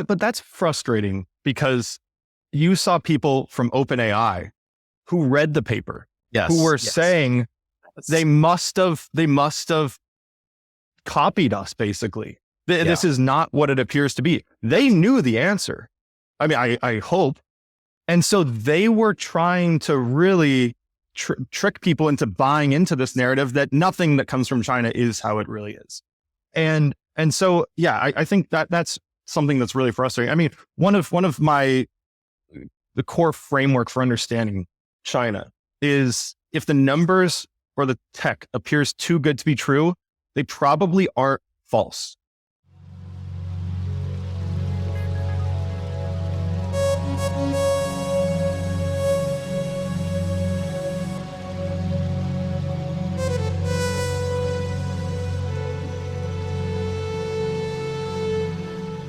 But that's frustrating because you saw people from OpenAI who read the paper, who were saying they must have copied us, basically. This is not what it appears to be. They knew the answer. I mean, I hope. And so they were trying to really trick people into buying into this narrative that nothing that comes from China is how it really is. And so, I think that's something that's really frustrating. I mean, one of the core framework for understanding China is if the numbers or the tech appears too good to be true, they probably aren't false.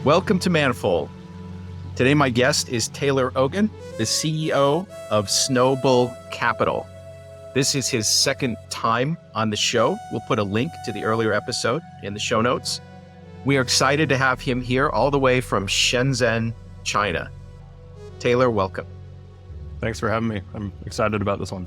Welcome to Manifold. Today, my guest is Taylor Ogan, the CEO of Snowbull Capital. This is his second time on the show. We'll put a link to the earlier episode in the show notes. We are excited to have him here all the way from Shenzhen, China. Taylor, welcome. Thanks for having me. I'm excited about this one.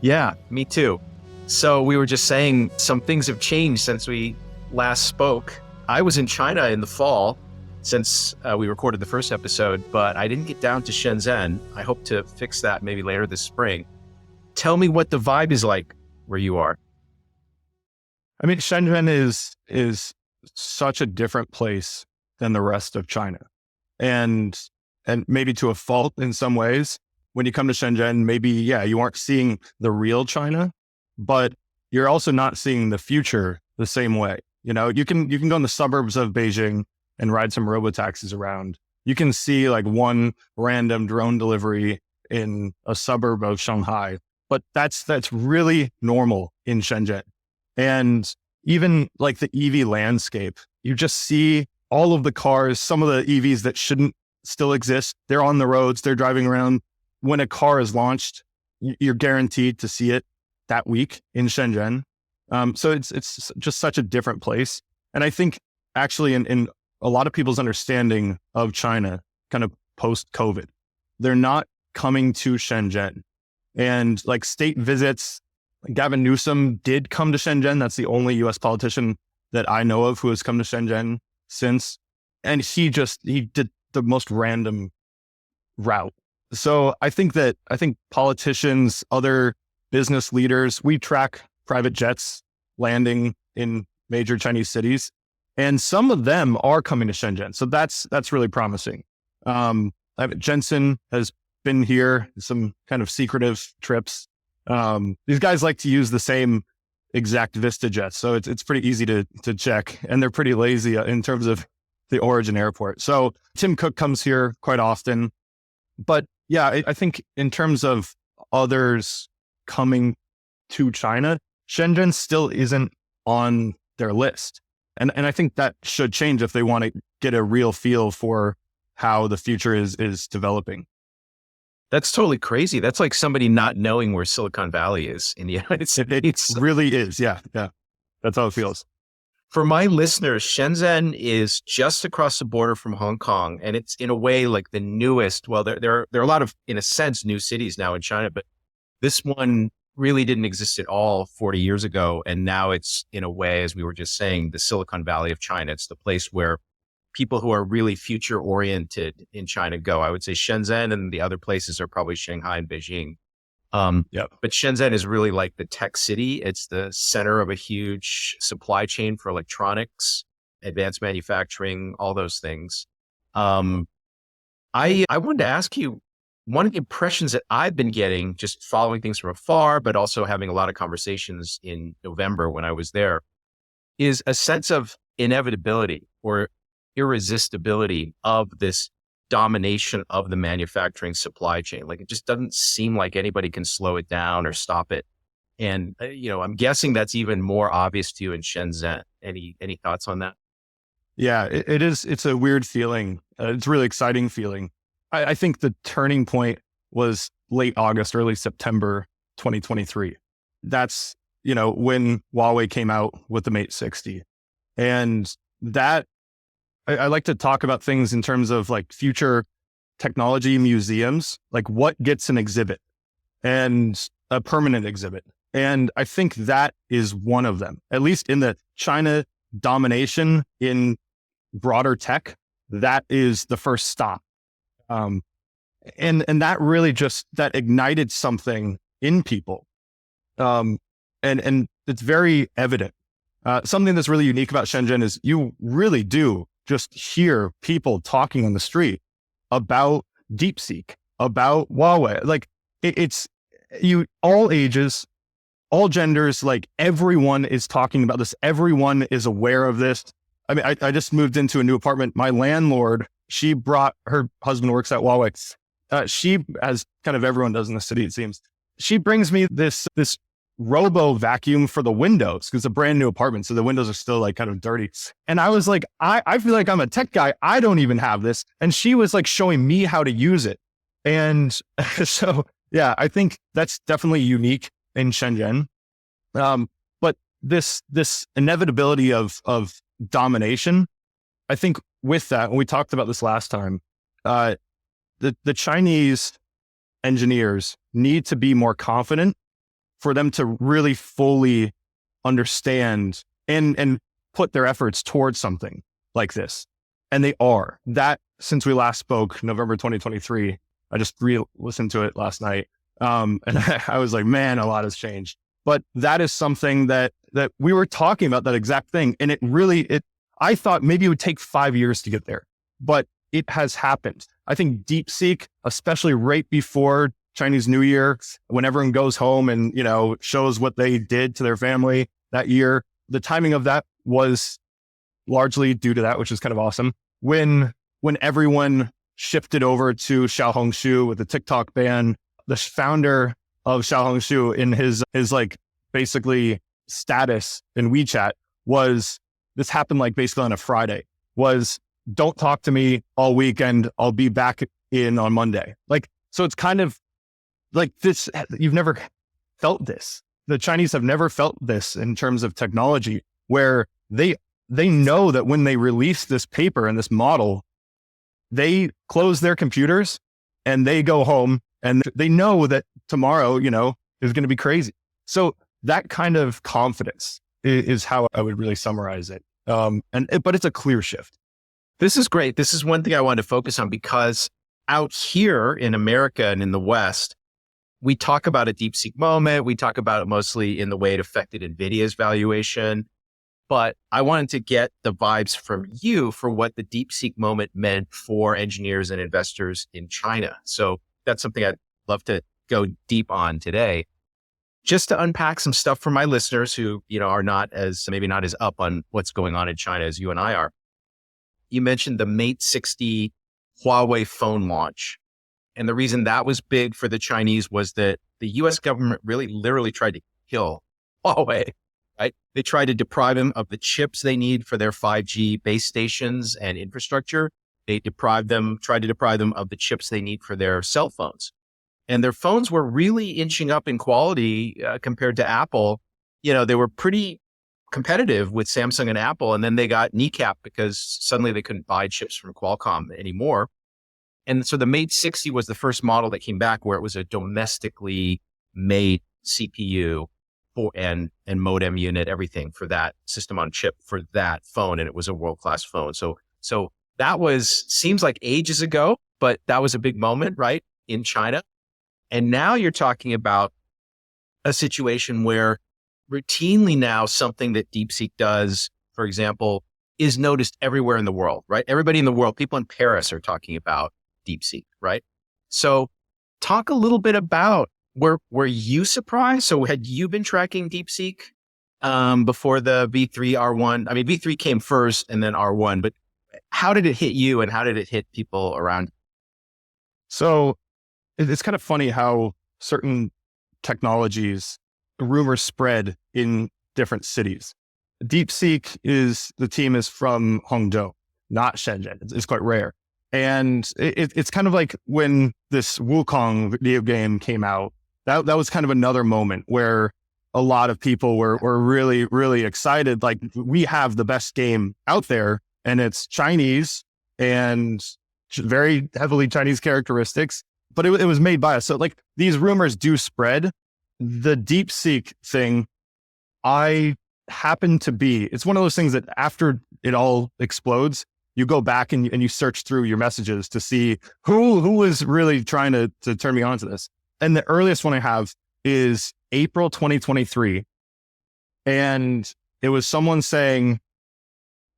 Yeah, me too. So we were just saying some things have changed since we last spoke. I was in China in the fall since we recorded the first episode, but I didn't get down to Shenzhen. I hope to fix that maybe later this spring. Tell me what the vibe is like where you are. I mean, Shenzhen is such a different place than the rest of China. And maybe to a fault in some ways. When you come to Shenzhen, maybe, you aren't seeing the real China, but you're also not seeing the future the same way. You know, you can go in the suburbs of Beijing and ride some robotaxis around. You can see like one random drone delivery in a suburb of Shanghai, but that's really normal in Shenzhen. And even like the EV landscape, you just see all of the cars, some of the EVs that shouldn't still exist. They're on the roads, they're driving around. When a car is launched, you're guaranteed to see it that week in Shenzhen. So it's just such a different place. And I think actually in a lot of people's understanding of China kind of post-COVID, they're not coming to Shenzhen. And like state visits, Gavin Newsom did come to Shenzhen. That's the only US politician that I know of who has come to Shenzhen since. And he did the most random route. So I think politicians, other business leaders, we track private jets landing in major Chinese cities, and some of them are coming to Shenzhen. So that's really promising. Jensen has been here, some kind of secretive trips. These guys like to use the same exact Vista jets, so it's pretty easy to check, and they're pretty lazy in terms of the origin airport. So Tim Cook comes here quite often, but I think in terms of others coming to China, Shenzhen still isn't on their list. And I think that should change if they want to get a real feel for how the future is developing. That's totally crazy. That's like somebody not knowing where Silicon Valley is in the United States. It really is. Yeah. That's how it feels. For my listeners, Shenzhen is just across the border from Hong Kong, and it's in a way like the newest. Well, there are a lot of, in a sense, new cities now in China, but this one really didn't exist at all 40 years ago. And now it's, in a way, as we were just saying, the Silicon Valley of China. It's the place where people who are really future oriented in China go. I would say Shenzhen, and the other places are probably Shanghai and Beijing. But Shenzhen is really like the tech city. It's the center of a huge supply chain for electronics, advanced manufacturing, all those things. I wanted to ask you, one of the impressions that I've been getting, just following things from afar, but also having a lot of conversations in November when I was there, is a sense of inevitability or irresistibility of this domination of the manufacturing supply chain. Like, it just doesn't seem like anybody can slow it down or stop it. And, I'm guessing that's even more obvious to you in Shenzhen. Any thoughts on that? Yeah, it is. It's a weird feeling. It's a really exciting feeling. I think the turning point was late August, early September, 2023. That's, when Huawei came out with the Mate 60. And that, I like to talk about things in terms of like future technology museums, like what gets an exhibit and a permanent exhibit. And I think that is one of them, at least in the China domination in broader tech. That is the first stop. And that really just, that ignited something in people. And it's very evident. Something that's really unique about Shenzhen is you really do just hear people talking on the street about DeepSeek, about Huawei. Like it's you, all ages, all genders, like everyone is talking about this. Everyone is aware of this. I mean, I just moved into a new apartment. My landlord, she brought, her husband works at Huawei. She, as kind of everyone does in the city, it seems, she brings me this robo vacuum for the windows because it's a brand new apartment. So the windows are still like kind of dirty. And I was like, I feel like I'm a tech guy. I don't even have this. And she was like showing me how to use it. And so, yeah, I think that's definitely unique in Shenzhen. But this inevitability of domination, I think with that, and we talked about this last time, the Chinese engineers need to be more confident for them to really fully understand and put their efforts towards something like this. And they are. That, since we last spoke, November 2023, I just listened to it last night. And I was like, man, a lot has changed. But that is something that we were talking about, that exact thing. And I thought maybe it would take 5 years to get there, but it has happened. I think DeepSeek, especially right before Chinese New Year, when everyone goes home and, shows what they did to their family that year, the timing of that was largely due to that, which is kind of awesome. When everyone shifted over to Xiaohongshu with the TikTok ban, the founder of Xiaohongshu in his like basically status in WeChat was, this happened like basically on a Friday, was don't talk to me all weekend. I'll be back in on Monday. Like, so it's kind of like this, you've never felt this. The Chinese have never felt this in terms of technology, where they know that when they release this paper and this model, they close their computers and they go home and they know that tomorrow, is going to be crazy. So that kind of confidence is how I would really summarize it. But it's a clear shift. This is great. This is one thing I wanted to focus on, because out here in America and in the West, we talk about a DeepSeek moment. We talk about it mostly in the way it affected NVIDIA's valuation. But I wanted to get the vibes from you for what the DeepSeek moment meant for engineers and investors in China. So that's something I'd love to go deep on today. Just to unpack some stuff for my listeners who, are maybe not as up on what's going on in China as you and I are. You mentioned the Mate 60 Huawei phone launch. And the reason that was big for the Chinese was that the US government really literally tried to kill Huawei, right? They tried to deprive them of the chips they need for their 5G base stations and infrastructure. They tried to deprive them of the chips they need for their cell phones. And their phones were really inching up in quality compared to Apple. They were pretty competitive with Samsung and Apple, and then they got kneecapped because suddenly they couldn't buy chips from Qualcomm anymore. And so the Mate 60 was the first model that came back where it was a domestically made CPU and modem unit, everything for that system on chip for that phone. And it was a world-class phone. So that seems like ages ago, but that was a big moment, right, in China. And now you're talking about a situation where routinely now something that DeepSeek does, for example, is noticed everywhere in the world, right? Everybody in the world, people in Paris are talking about DeepSeek, right? So talk a little bit about, were you surprised? So had you been tracking DeepSeek before the V3 R1? I mean, V3 came first and then R1, but how did it hit you and how did it hit people around? So it's kind of funny how certain technologies, rumors spread in different cities. DeepSeek the team is from Hangzhou, not Shenzhen. It's quite rare. And it's kind of like when this Wukong video game came out, that was kind of another moment where a lot of people were really, really excited. Like, we have the best game out there. and it's Chinese and very heavily Chinese characteristics, but it was made by us. So like these rumors do spread. The DeepSeek thing, I happen to be, it's one of those things that after it all explodes, you go back and you search through your messages to see who was really trying to turn me on to this. And the earliest one I have is April 2023. And it was someone saying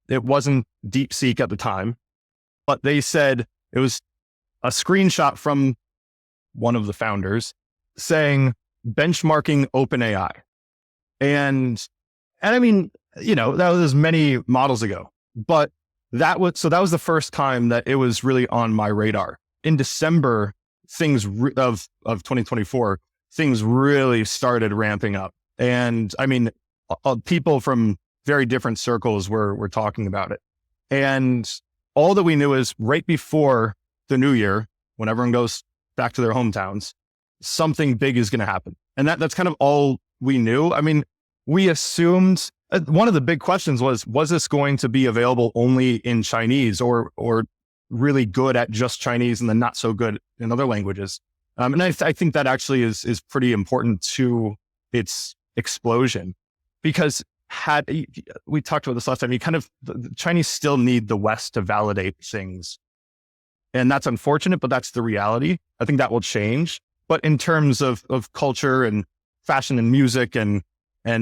it wasn't DeepSeek at the time, but they said it was a screenshot from one of the founders saying benchmarking OpenAI. And I mean, that was many models ago, but that was the first time that it was really on my radar. In December, things of 2024, things really started ramping up. And I mean, people from very different circles were talking about it. And all that we knew is right before the new year, when everyone goes back to their hometowns, something big is going to happen. And that's kind of all we knew. I mean, we assumed one of the big questions was this going to be available only in Chinese or really good at just Chinese and then not so good in other languages? And I think that actually is pretty important to its explosion, because we talked about this last time, the Chinese still need the West to validate things. And that's unfortunate, but that's the reality. I think that will change. But in terms of culture and fashion and music and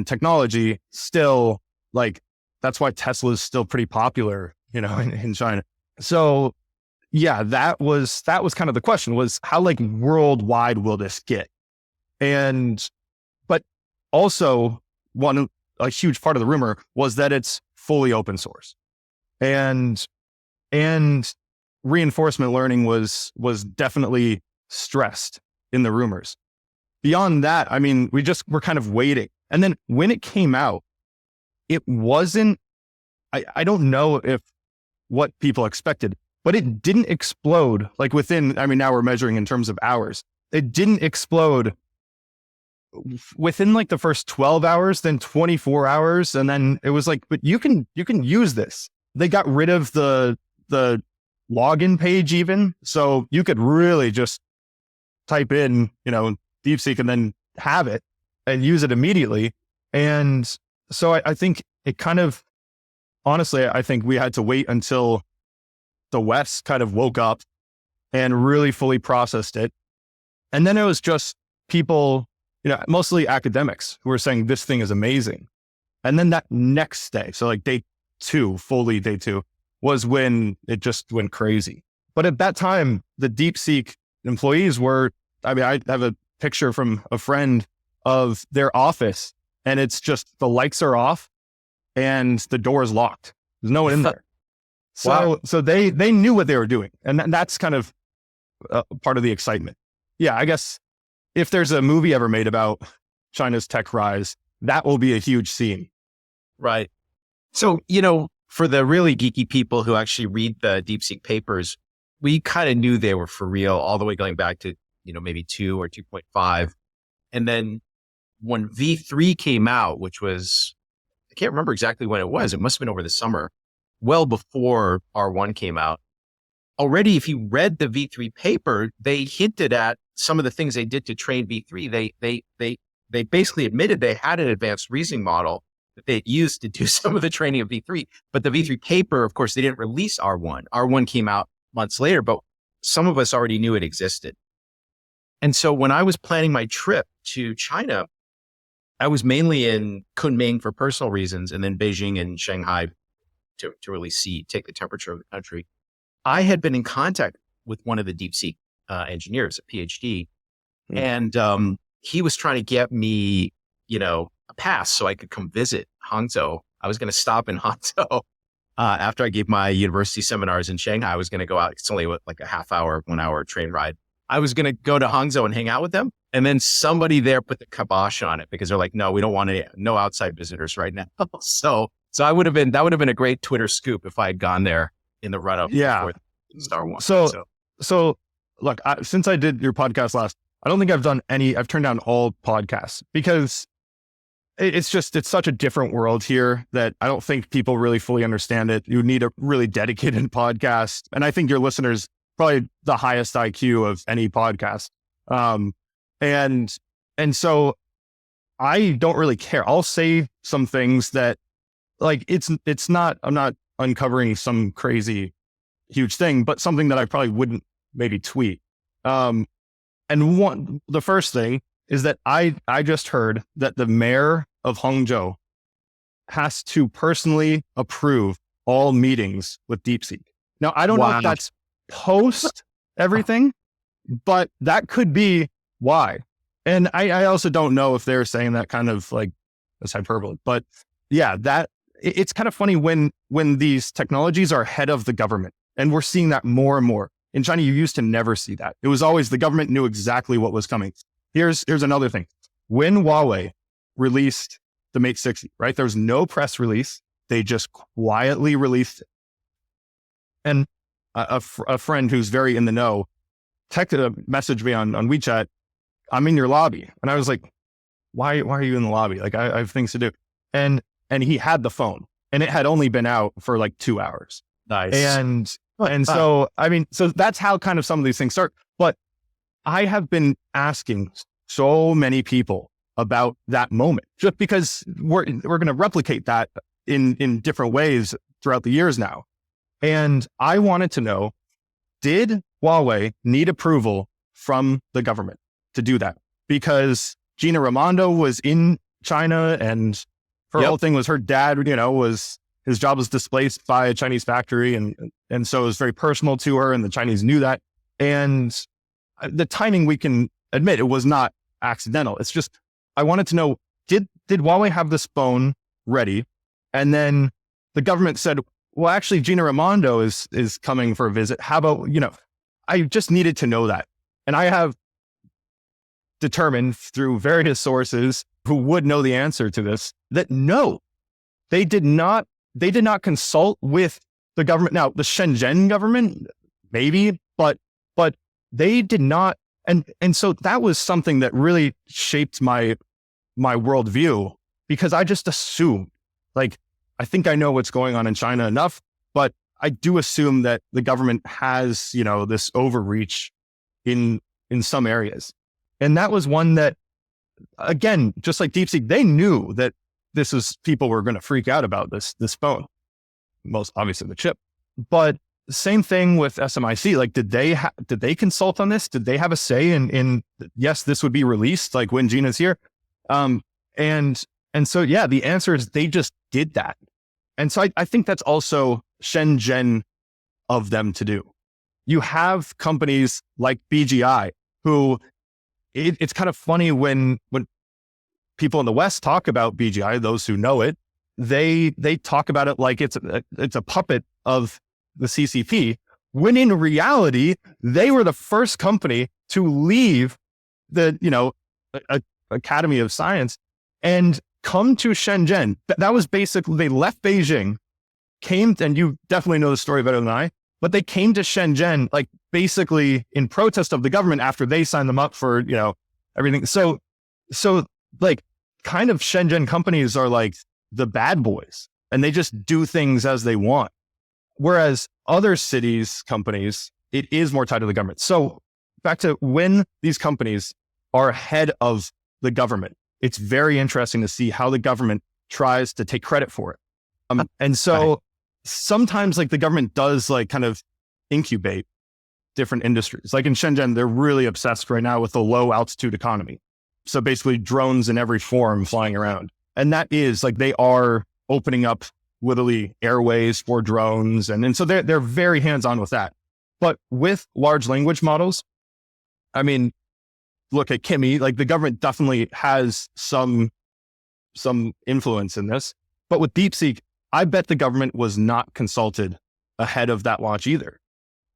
technology, still, like, that's why Tesla is still pretty popular, in China. So yeah, that was kind of the question, was how like worldwide will this get? But also a huge part of the rumor was that it's fully open source, and reinforcement learning was definitely stressed in the rumors. Beyond that, I mean, we're kind of waiting. And then when it came out, it wasn't, I don't know if what people expected, but it didn't explode like within, I mean, now we're measuring in terms of hours. It didn't explode within like the first 12 hours, then 24 hours. And then it was like, but you can use this. They got rid of the login page even. So you could really just type in, DeepSeek and then have it and use it immediately. And so I think it kind of, honestly, I think we had to wait until the West kind of woke up and really fully processed it. And then it was just people, mostly academics, who were saying this thing is amazing. And then that next day, so like day two, was when it just went crazy. But at that time, the DeepSeek employees were, I have a picture from a friend of their office, and it's just the lights are off and the door is locked. There's no one in there. So they knew what they were doing. And that's kind of part of the excitement. Yeah, I guess if there's a movie ever made about China's tech rise, that will be a huge scene. Right. So, for the really geeky people who actually read the DeepSeek papers, we kind of knew they were for real all the way going back to, maybe 2 or 2.5. And then when V3 came out, which was, I can't remember exactly when it was. It must have been over the summer, well before R1 came out. Already, if you read the V3 paper, they hinted at some of the things they did to train V3. They basically admitted they had an advanced reasoning model that they used to do some of the training of V3. But the V3 paper, of course, they didn't release R1. R1 came out months later, but some of us already knew it existed. And so when I was planning my trip to China, I was mainly in Kunming for personal reasons, and then Beijing and Shanghai to really take the temperature of the country. I had been in contact with one of the DeepSeek engineers, a PhD, and he was trying to get me, a pass so I could come visit Hangzhou. I was going to stop in Hangzhou after I gave my university seminars in Shanghai. I was going to go out. It's only like a half hour, 1 hour train ride. I was going to go to Hangzhou and hang out with them. And then somebody there put the kibosh on it because they're like, no, we don't want no outside visitors right now. So that would have been a great Twitter scoop if I had gone there in the run up. Yeah. Star Wars. So look, since I did your podcast last, I don't think I've turned down all podcasts because it's such a different world here that I don't think people really fully understand it. You need a really dedicated podcast. And I think your listeners probably the highest IQ of any podcast. And so I don't really care. I'll say some things that like, it's not, I'm not uncovering some crazy huge thing, but something that I probably wouldn't maybe tweet. And the first thing is that I just heard that the mayor of Hangzhou has to personally approve all meetings with DeepSeek. Now, I don't know if that's post everything, but that could be why. And I also don't know if they're saying that kind of like as hyperbole, but yeah, it's kind of funny when these technologies are ahead of the government, and we're seeing that more and more. In China, you used to never see that. It was always the government knew exactly what was coming. Here's another thing. When Huawei released the Mate 60, right? There was no press release. They just quietly released it. And a friend who's very in the know messaged me on WeChat, I'm in your lobby. And I was like, why are you in the lobby? Like, I have things to do. And he had the phone, and it had only been out for like 2 hours. Nice. And so, I mean, so that's how kind of some of these things start. But I have been asking so many people about that moment, just because we're going to replicate that in different ways throughout the years now. And I wanted to know, did Huawei need approval from the government to do that? Because Gina Raimondo was in China, and her whole thing was her dad, his job was displaced by a Chinese factory. And so it was very personal to her, and the Chinese knew that. And the timing, we can admit, it was not accidental. It's just, I wanted to know, did Huawei have this phone ready? And then the government said, well, actually, Gina Raimondo is coming for a visit. How about, I just needed to know that. And I have determined through various sources who would know the answer to this, that no, they did not consult with the government. Now, the Shenzhen government, maybe, but they did not. And so that was something that really shaped my worldview, because I just assumed, like, I think I know what's going on in China enough, but I do assume that the government has, this overreach in some areas. And that was one that, again, just like DeepSeek, they knew that people were going to freak out about this phone, most obviously the chip. But same thing with SMIC. Like, did they consult on this? Did they have a say in yes, this would be released like when Gina's here? And so, yeah, the answer is they just did that. And so I think that's also Shenzhen of them to do. You have companies like BGI who it's kind of funny when people in the West talk about BGI, those who know it, they talk about it like it's a puppet of the CCP, when in reality, they were the first company to leave the, Academy of Science and come to Shenzhen. That was basically, they left Beijing, and you definitely know the story better than I, but they came to Shenzhen, like basically in protest of the government after they signed them up for, everything. So like kind of Shenzhen companies are like the bad boys, and they just do things as they want. Whereas other cities, companies, it is more tied to the government. So back to when these companies are ahead of the government, it's very interesting to see how the government tries to take credit for it. And so sometimes like the government does like kind of incubate different industries. Like in Shenzhen, they're really obsessed right now with the low altitude economy. So basically drones in every form flying around. And that is like, they are opening up literally airways for drones. And so they're very hands-on with that. But with large language models, I mean, look at Kimi, like the government definitely has some influence in this. But with DeepSeek, I bet the government was not consulted ahead of that launch either.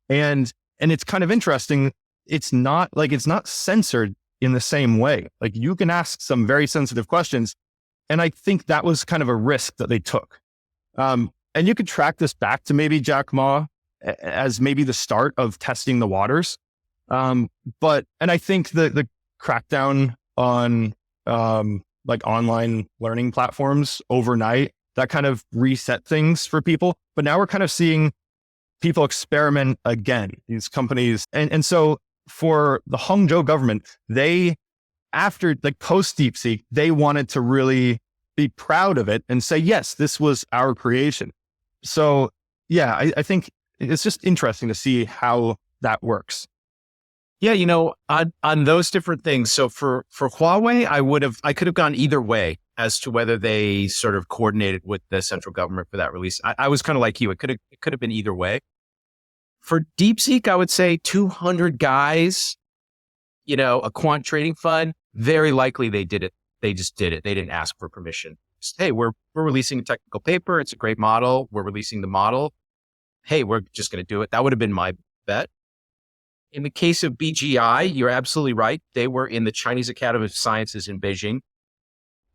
And it's kind of interesting. It's not censored in the same way. Like you can ask some very sensitive questions. And I think that was kind of a risk that they took. And you could track this back to maybe Jack Ma as maybe the start of testing the waters. And I think the crackdown on like online learning platforms overnight that kind of reset things for people. But now we're kind of seeing people experiment again, these companies. And so for the Hangzhou government, they, after the post DeepSeek, they wanted to really be proud of it and say, yes, this was our creation. So yeah, I think it's just interesting to see how that works. Yeah, on those different things. So for Huawei, I could have gone either way as to whether they sort of coordinated with the central government for that release. I was kind of like you. It could have been either way. For DeepSeek, I would say 200 guys, a quant trading fund, very likely they did it. They just did it. They didn't ask for permission. Just, hey, we're releasing a technical paper. It's a great model. We're releasing the model. Hey, we're just going to do it. That would have been my bet. In the case of BGI, you're absolutely right. They were in the Chinese Academy of Sciences in Beijing,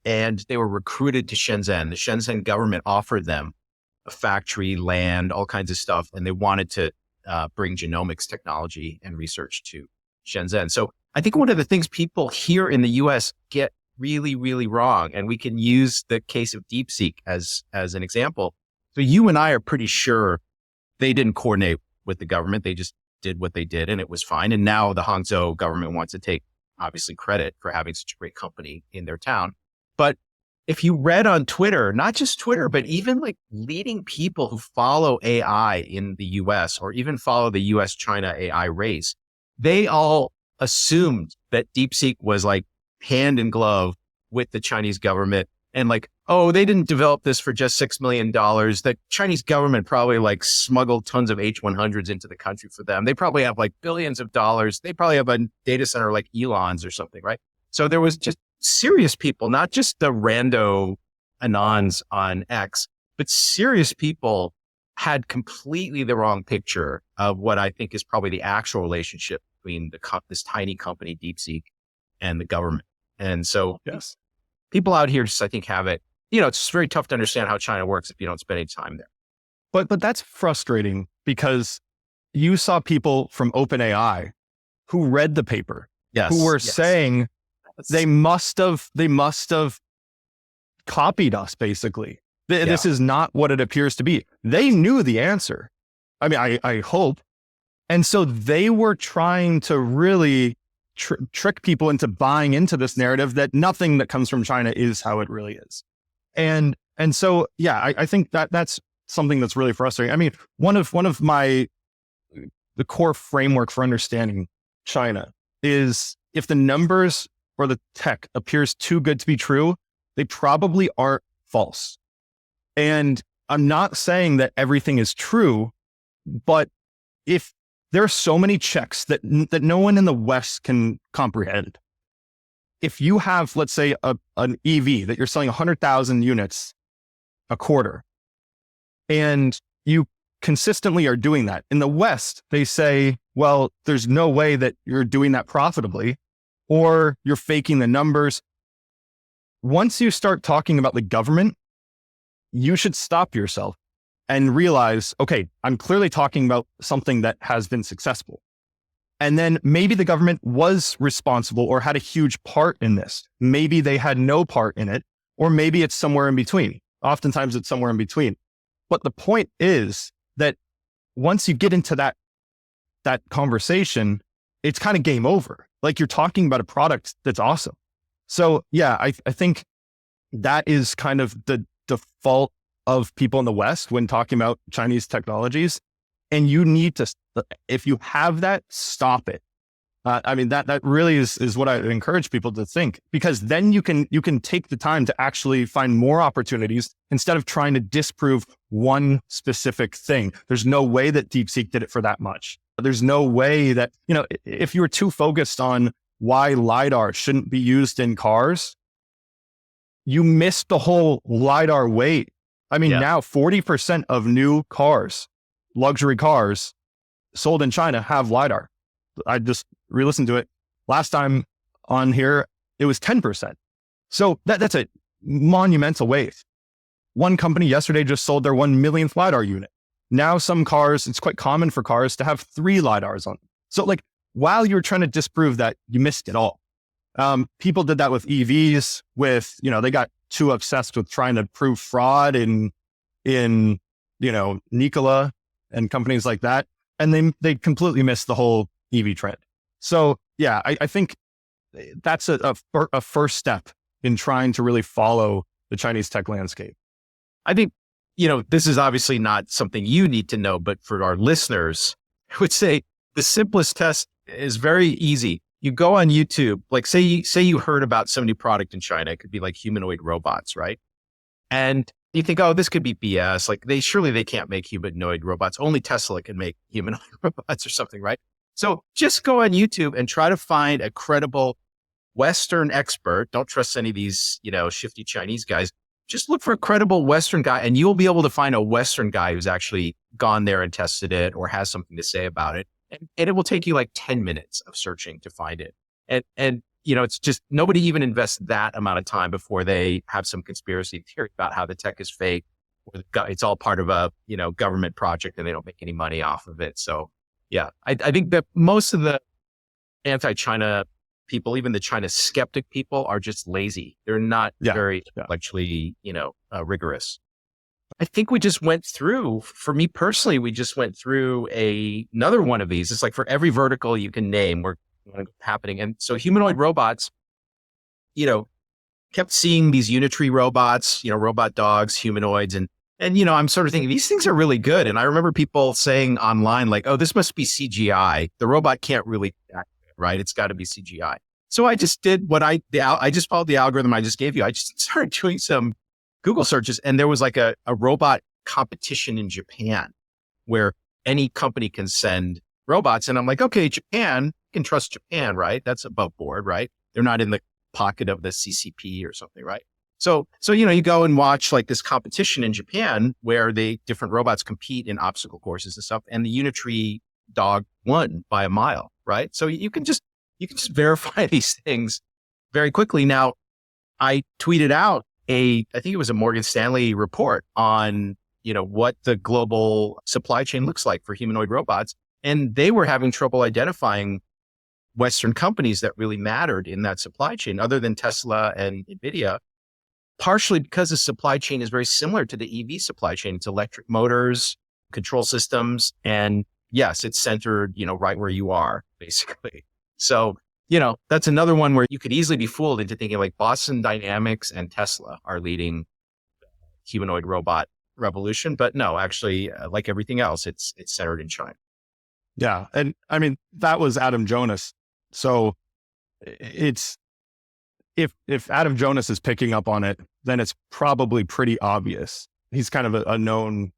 and they were recruited to Shenzhen. The Shenzhen government offered them a factory, land, all kinds of stuff, and they wanted to bring genomics technology and research to Shenzhen. So I think one of the things people here in the US get really, really wrong, and we can use the case of DeepSeek as an example. So you and I are pretty sure they didn't coordinate with the government. They just did what they did and it was fine. And now the Hangzhou government wants to take obviously credit for having such a great company in their town. But if you read on Twitter, not just Twitter, but even like leading people who follow AI in the US or even follow the US-China AI race, they all assumed that DeepSeek was like hand in glove with the Chinese government and like, oh, they didn't develop this for just $6 million. The Chinese government probably like smuggled tons of H100s into the country for them. They probably have like billions of dollars. They probably have a data center like Elon's or something, right? So there was just serious people, not just the rando anons on X, but serious people had completely the wrong picture of what I think is probably the actual relationship between this tiny company, DeepSeek, and the government. And so yes, people out here just, I think, have it, it's very tough to understand how China works if you don't spend any time there. But that's frustrating because you saw people from OpenAI who read the paper, who were saying they must have copied us, basically. This is not what it appears to be. They knew the answer. I mean, I hope. And so they were trying to really trick people into buying into this narrative that nothing that comes from China is how it really is. And so, yeah, I think that's something that's really frustrating. I mean, one of the core framework for understanding China is if the numbers or the tech appears too good to be true, they probably aren't false. And I'm not saying that everything is true, but if there are so many checks that no one in the West can comprehend. If you have, let's say, an EV that you're selling 100,000 units a quarter, and you consistently are doing that. In the West, they say, well, there's no way that you're doing that profitably, or you're faking the numbers. Once you start talking about the government, you should stop yourself and realize, okay, I'm clearly talking about something that has been successful. And then maybe the government was responsible or had a huge part in this. Maybe they had no part in it, or maybe it's somewhere in between. Oftentimes it's somewhere in between. But the point is that once you get into that conversation, it's kind of game over. Like you're talking about a product that's awesome. So yeah, I think that is kind of the default of people in the West when talking about Chinese technologies. And you need to, if you have that, stop it. I mean, that really is what I encourage people to think, because then you can take the time to actually find more opportunities instead of trying to disprove one specific thing. There's no way that DeepSeek did it for that much. There's no way that, if you were too focused on why LiDAR shouldn't be used in cars, you missed the whole LiDAR weight. I mean, now 40% of new cars, luxury cars sold in China have LiDAR. I just re-listened to it. Last time on here, it was 10%. So that's a monumental wave. One company yesterday just sold their 1 millionth LiDAR unit. Now some cars, it's quite common for cars to have 3 LiDARs on them. So like, while you're trying to disprove that, you missed it all. People did that with EVs they got too obsessed with trying to prove fraud in Nikola and companies like that. And they completely missed the whole EV trend. So yeah, I think that's a first step in trying to really follow the Chinese tech landscape. I think, this is obviously not something you need to know, but for our listeners, I would say the simplest test is very easy. You go on YouTube, like say you heard about some new product in China. It could be like humanoid robots, right? And you think, oh, this could be BS. Like surely they can't make humanoid robots. Only Tesla can make humanoid robots or something, right? So just go on YouTube and try to find a credible Western expert. Don't trust any of these, shifty Chinese guys. Just look for a credible Western guy and you'll be able to find a Western guy who's actually gone there and tested it or has something to say about it. And it will take you like 10 minutes of searching to find it. And it's just nobody even invests that amount of time before they have some conspiracy theory about how the tech is fake. Or it's all part of a, government project and they don't make any money off of it. So yeah, I think that most of the anti-China people, even the China skeptic people, are just lazy. They're not very intellectually, rigorous. I think we just went through, for me personally, another one of these. It's like for every vertical you can name, we're happening. And so humanoid robots, kept seeing these unitary robots, robot dogs, humanoids. And I'm sort of thinking these things are really good. And I remember people saying online, like, oh, this must be CGI. The robot can't really act, right? It's got to be CGI. So I just did I just followed the algorithm I just gave you. I just started doing some Google searches and there was like a robot competition in Japan where any company can send robots. And I'm like, okay, Japan, you can trust Japan, right? That's above board, right? They're not in the pocket of the CCP or something, right? So, you go and watch like this competition in Japan where different robots compete in obstacle courses and stuff. And the unitary dog won by a mile, right? So you can just verify these things very quickly. Now, I tweeted out I think it was a Morgan Stanley report on, what the global supply chain looks like for humanoid robots. And they were having trouble identifying Western companies that really mattered in that supply chain other than Tesla and NVIDIA, partially because the supply chain is very similar to the EV supply chain. It's electric motors, control systems, and yes, it's centered, right where you are, basically. So, that's another one where you could easily be fooled into thinking like Boston Dynamics and Tesla are leading the humanoid robot revolution. But no, actually, like everything else, it's centered in China. Yeah. And I mean, that was Adam Jonas. So if Adam Jonas is picking up on it, then it's probably pretty obvious. He's kind of a known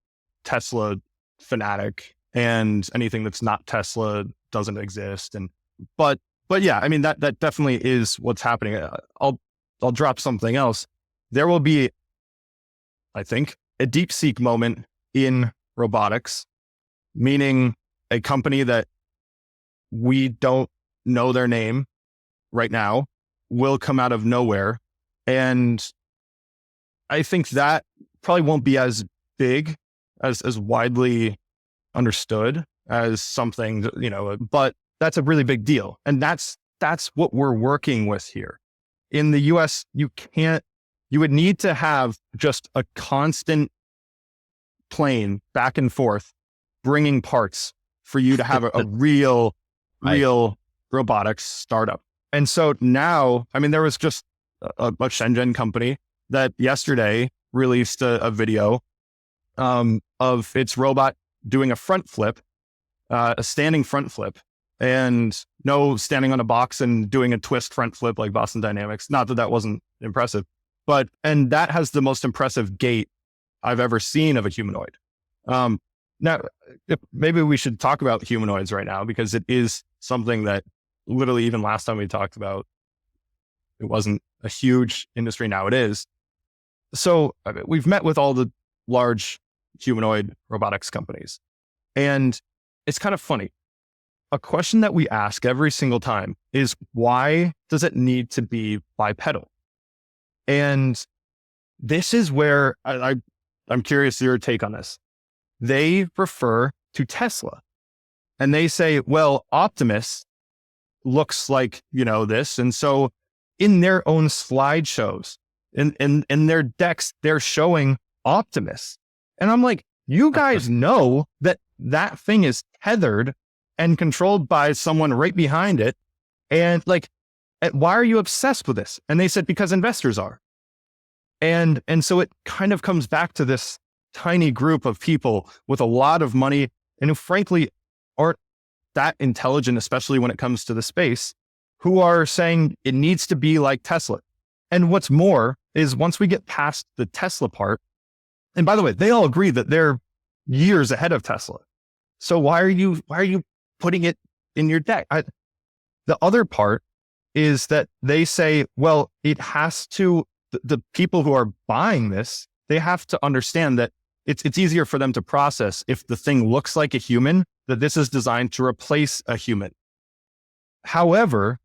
Tesla fanatic, and anything that's not Tesla doesn't exist. But yeah, I mean, that definitely is what's happening. I'll drop something else. There will be, I think, a DeepSeek moment in robotics, meaning a company that we don't know their name right now will come out of nowhere. And I think that probably won't be as big, as widely understood as something, but that's a really big deal. And that's what we're working with here. In the US, you would need to have just a constant plane back and forth, bringing parts for you to have a real robotics startup. And so now, I mean, there was just a Shenzhen company that yesterday released a video of its robot doing a front flip, a standing front flip, and no standing on a box and doing a twist front flip like Boston Dynamics. Not that that wasn't impressive, and that has the most impressive gait I've ever seen of a humanoid. Now, maybe we should talk about humanoids right now, because it is something that literally even last time we talked about, it wasn't a huge industry. Now it is. So we've met with all the large humanoid robotics companies, and it's kind of funny. A question that we ask every single time is, why does it need to be bipedal? And this is where I'm curious your take on this. They refer to Tesla and they say, well, Optimus looks like, this. And so in their own slideshows, in their decks, they're showing Optimus. And I'm like, you guys know that that thing is tethered and controlled by someone right behind it. And like, why are you obsessed with this? And they said, because investors are. And so it kind of comes back to this tiny group of people with a lot of money and who frankly aren't that intelligent, especially when it comes to the space, who are saying it needs to be like Tesla. And what's more is once we get past the Tesla part, and by the way, they all agree that they're years ahead of Tesla. So why are you putting it in your deck? The other part is that they say, well, it has to, the people who are buying this, they have to understand that it's easier for them to process if the thing looks like a human, that this is designed to replace a human. However,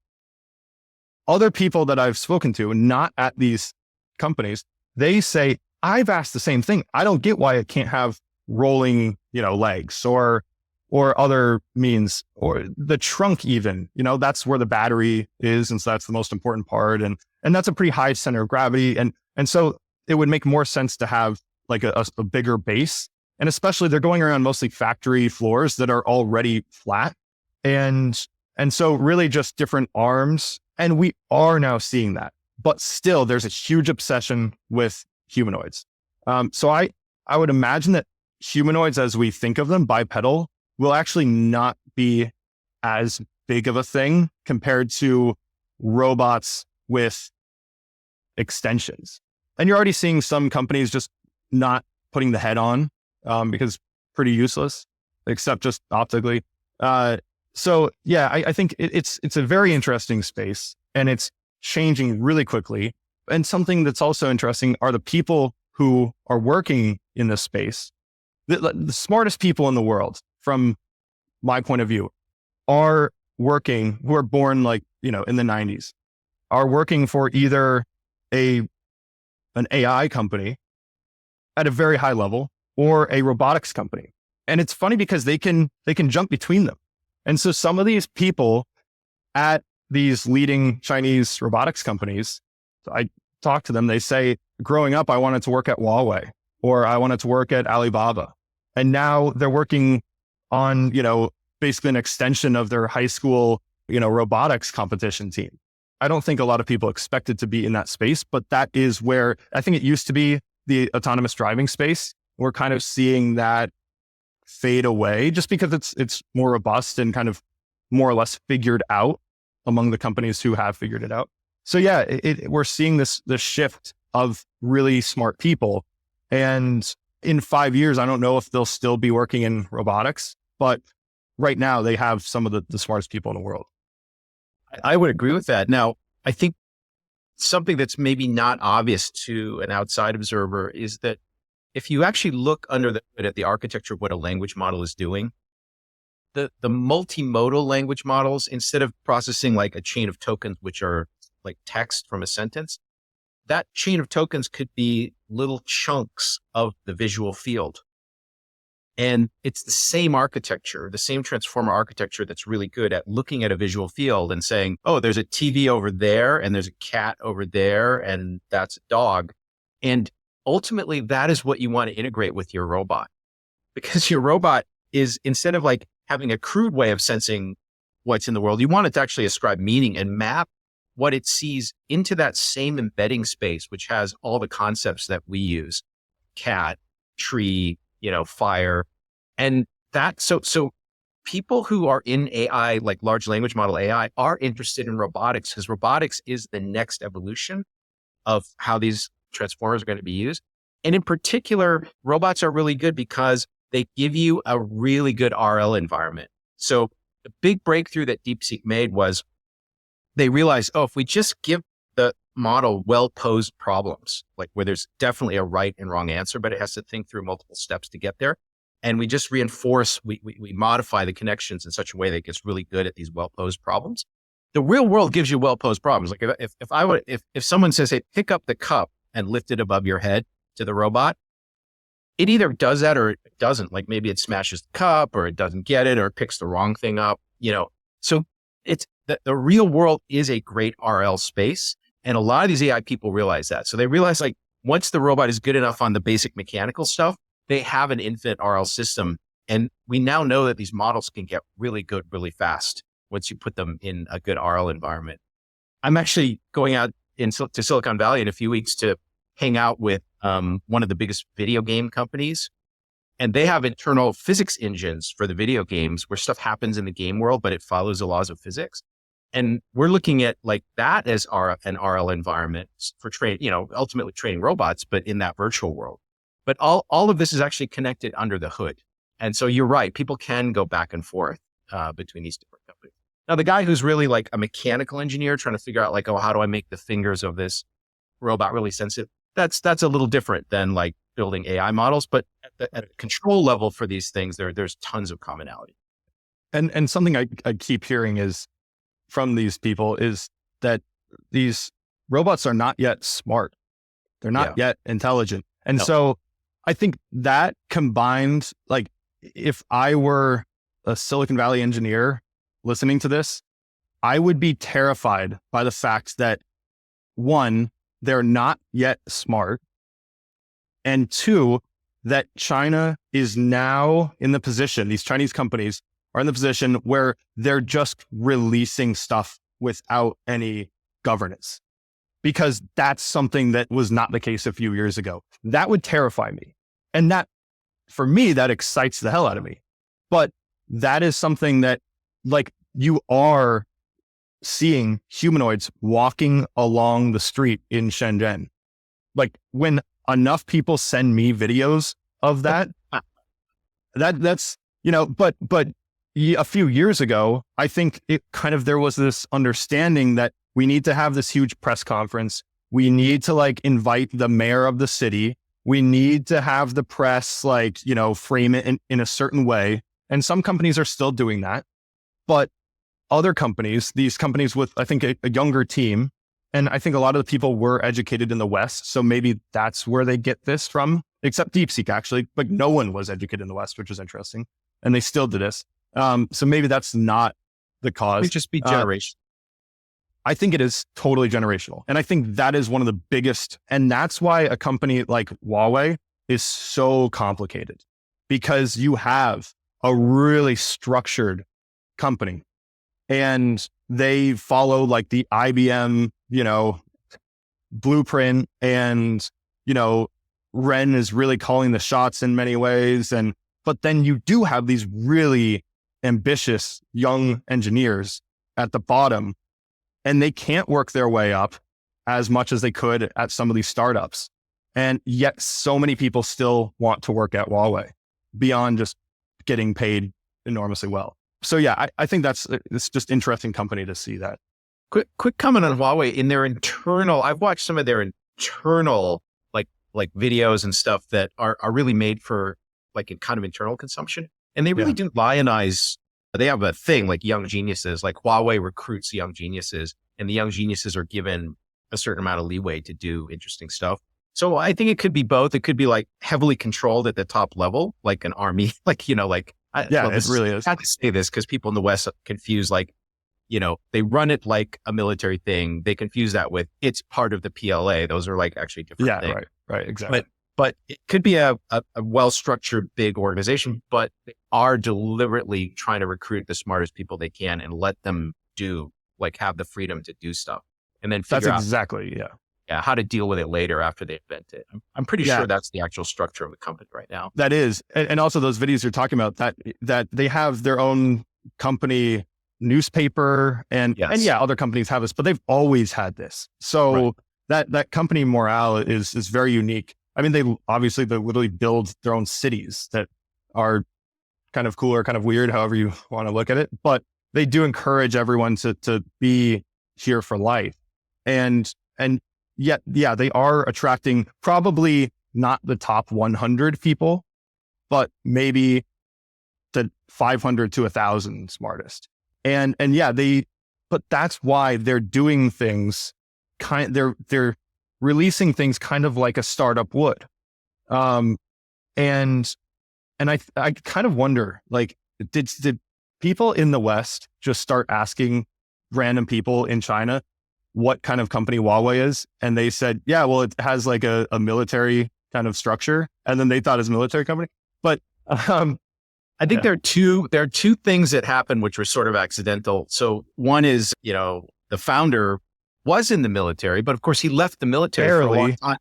other people that I've spoken to, not at these companies, they say, I've asked the same thing. I don't get why it can't have rolling, legs or other means, or the trunk even, that's where the battery is. And so that's the most important part. And that's a pretty high center of gravity. And so it would make more sense to have like a bigger base. And especially they're going around mostly factory floors that are already flat. And so really just different arms. And we are now seeing that, but still there's a huge obsession with humanoids. So I would imagine that humanoids, as we think of them, bipedal, will actually not be as big of a thing compared to robots with extensions. And you're already seeing some companies just not putting the head on because pretty useless, except just optically. So yeah, I think it's a very interesting space and it's changing really quickly. And something that's also interesting are the people who are working in this space. The smartest people in the world, from my point of view, are working, who are born in the 90s, are working for either an AI company at a very high level or a robotics company. And it's funny because they can jump between them. And so some of these people at these leading Chinese robotics companies, I talk to them, they say, growing up, I wanted to work at Huawei or I wanted to work at Alibaba. And now they're working on, basically an extension of their high school, robotics competition team. I don't think a lot of people expected to be in that space, but that is where I think it used to be the autonomous driving space. We're kind of seeing that fade away just because it's more robust and kind of more or less figured out among the companies who have figured it out. So yeah, we're seeing this shift of really smart people. And in 5 years, I don't know if they'll still be working in robotics, but right now they have some of the smartest people in the world. I would agree with that. Now, I think something that's maybe not obvious to an outside observer is that if you actually look under the hood at the architecture of what a language model is doing, the multimodal language models, instead of processing like a chain of tokens, which are like text from a sentence, that chain of tokens could be little chunks of the visual field. And it's the same architecture, the same transformer architecture that's really good at looking at a visual field and saying, oh, there's a TV over there and there's a cat over there and that's a dog. And ultimately, that is what you want to integrate with your robot, because your robot is, instead of like having a crude way of sensing what's in the world, you want it to actually ascribe meaning and map what it sees into that same embedding space, which has all the concepts that we use: cat, tree, fire. And that, so people who are in AI, like large language model AI, are interested in robotics because robotics is the next evolution of how these transformers are going to be used. And in particular, robots are really good because they give you a really good RL environment. So the big breakthrough that DeepSeek made was they realized, if we just give the model well-posed problems, like where there's definitely a right and wrong answer, but it has to think through multiple steps to get there. And we just reinforce, we modify the connections in such a way that it gets really good at these well-posed problems. The real world gives you well-posed problems. Like if someone says, hey, pick up the cup and lift it above your head to the robot, it either does that or it doesn't. Like maybe it smashes the cup or it doesn't get it or it picks the wrong thing up, So it's the real world is a great RL space. And a lot of these AI people realize that. So they realize like once the robot is good enough on the basic mechanical stuff, they have an infinite RL system. And we now know that these models can get really good really fast once you put them in a good RL environment. I'm actually going out to Silicon Valley in a few weeks to hang out with one of the biggest video game companies. And they have internal physics engines for the video games where stuff happens in the game world, but it follows the laws of physics. And we're looking at like that as an RL environment for ultimately training robots, but in that virtual world. But all of this is actually connected under the hood. And so you're right. People can go back and forth between these different companies. Now, the guy who's really like a mechanical engineer trying to figure out like, oh, how do I make the fingers of this robot really sensitive? That's a little different than like building AI models. But at a control level for these things, there's tons of commonality. And something I keep hearing is from these people is that these robots are not yet smart. They're not yet intelligent. And so I think that combined, like if I were a Silicon Valley engineer listening to this, I would be terrified by the fact that one, they're not yet smart. And two, that China is now in the position, these Chinese companies are in the position where they're just releasing stuff without any governance, because that's something that was not the case a few years ago. That would terrify me. And that, for me, that excites the hell out of me. But that is something that, like, you are seeing humanoids walking along the street in Shenzhen. Like, when enough people send me videos of that, that's, but a few years ago, I think there was this understanding that we need to have this huge press conference. We need to like invite the mayor of the city. We need to have the press frame it in a certain way. And some companies are still doing that, but other companies, these companies with, I think, a younger team, and I think a lot of the people were educated in the West. So maybe that's where they get this from, except DeepSeek actually, but no one was educated in the West, which is interesting. And they still did this. So maybe that's not the cause. It just be generation. I think it is totally generational. And I think that is one of the biggest, and that's why a company like Huawei is so complicated, because you have a really structured company and they follow like the IBM, blueprint, and, Ren is really calling the shots in many ways. But then you do have these really ambitious young engineers at the bottom, and they can't work their way up as much as they could at some of these startups. And yet so many people still want to work at Huawei beyond just getting paid enormously well. So yeah, I think it's just interesting company to see that. Quick comment on Huawei. In their internal, I've watched some of their internal like videos and stuff that are really made for like in kind of internal consumption. And they really do lionize. They have a thing like young geniuses, like Huawei recruits young geniuses, and the young geniuses are given a certain amount of leeway to do interesting stuff. So I think it could be both. It could be like heavily controlled at the top level, like an army, it really is. I have to say this because people in the West confuse they run it like a military thing. They confuse that with it's part of the PLA. Those are like actually different things. Right, exactly. But it could be a well-structured big organization, but they are deliberately trying to recruit the smartest people they can and let them have the freedom to do stuff. And then figure out how to deal with it later after they invent it. I'm pretty sure that's the actual structure of the company right now. That is. And also those videos you're talking about, that they have their own company newspaper and other companies have this, but they've always had this. So that company morale is very unique. I mean, they literally build their own cities that are kind of cool or kind of weird, however you want to look at it, but they do encourage everyone to be here for life. And yet, they are attracting probably not the top 100 people, but maybe the 500 to 1,000 smartest. But that's why they're doing things they're releasing things kind of like a startup would. And I kind of wonder, like, did people in the West just start asking random people in China, what kind of company Huawei is. And they said, yeah, well, it has like a military kind of structure. And then they thought it's a military company. But I think there are two things that happened which were sort of accidental. So one is, the founder was in the military, but of course he left the military for a long time.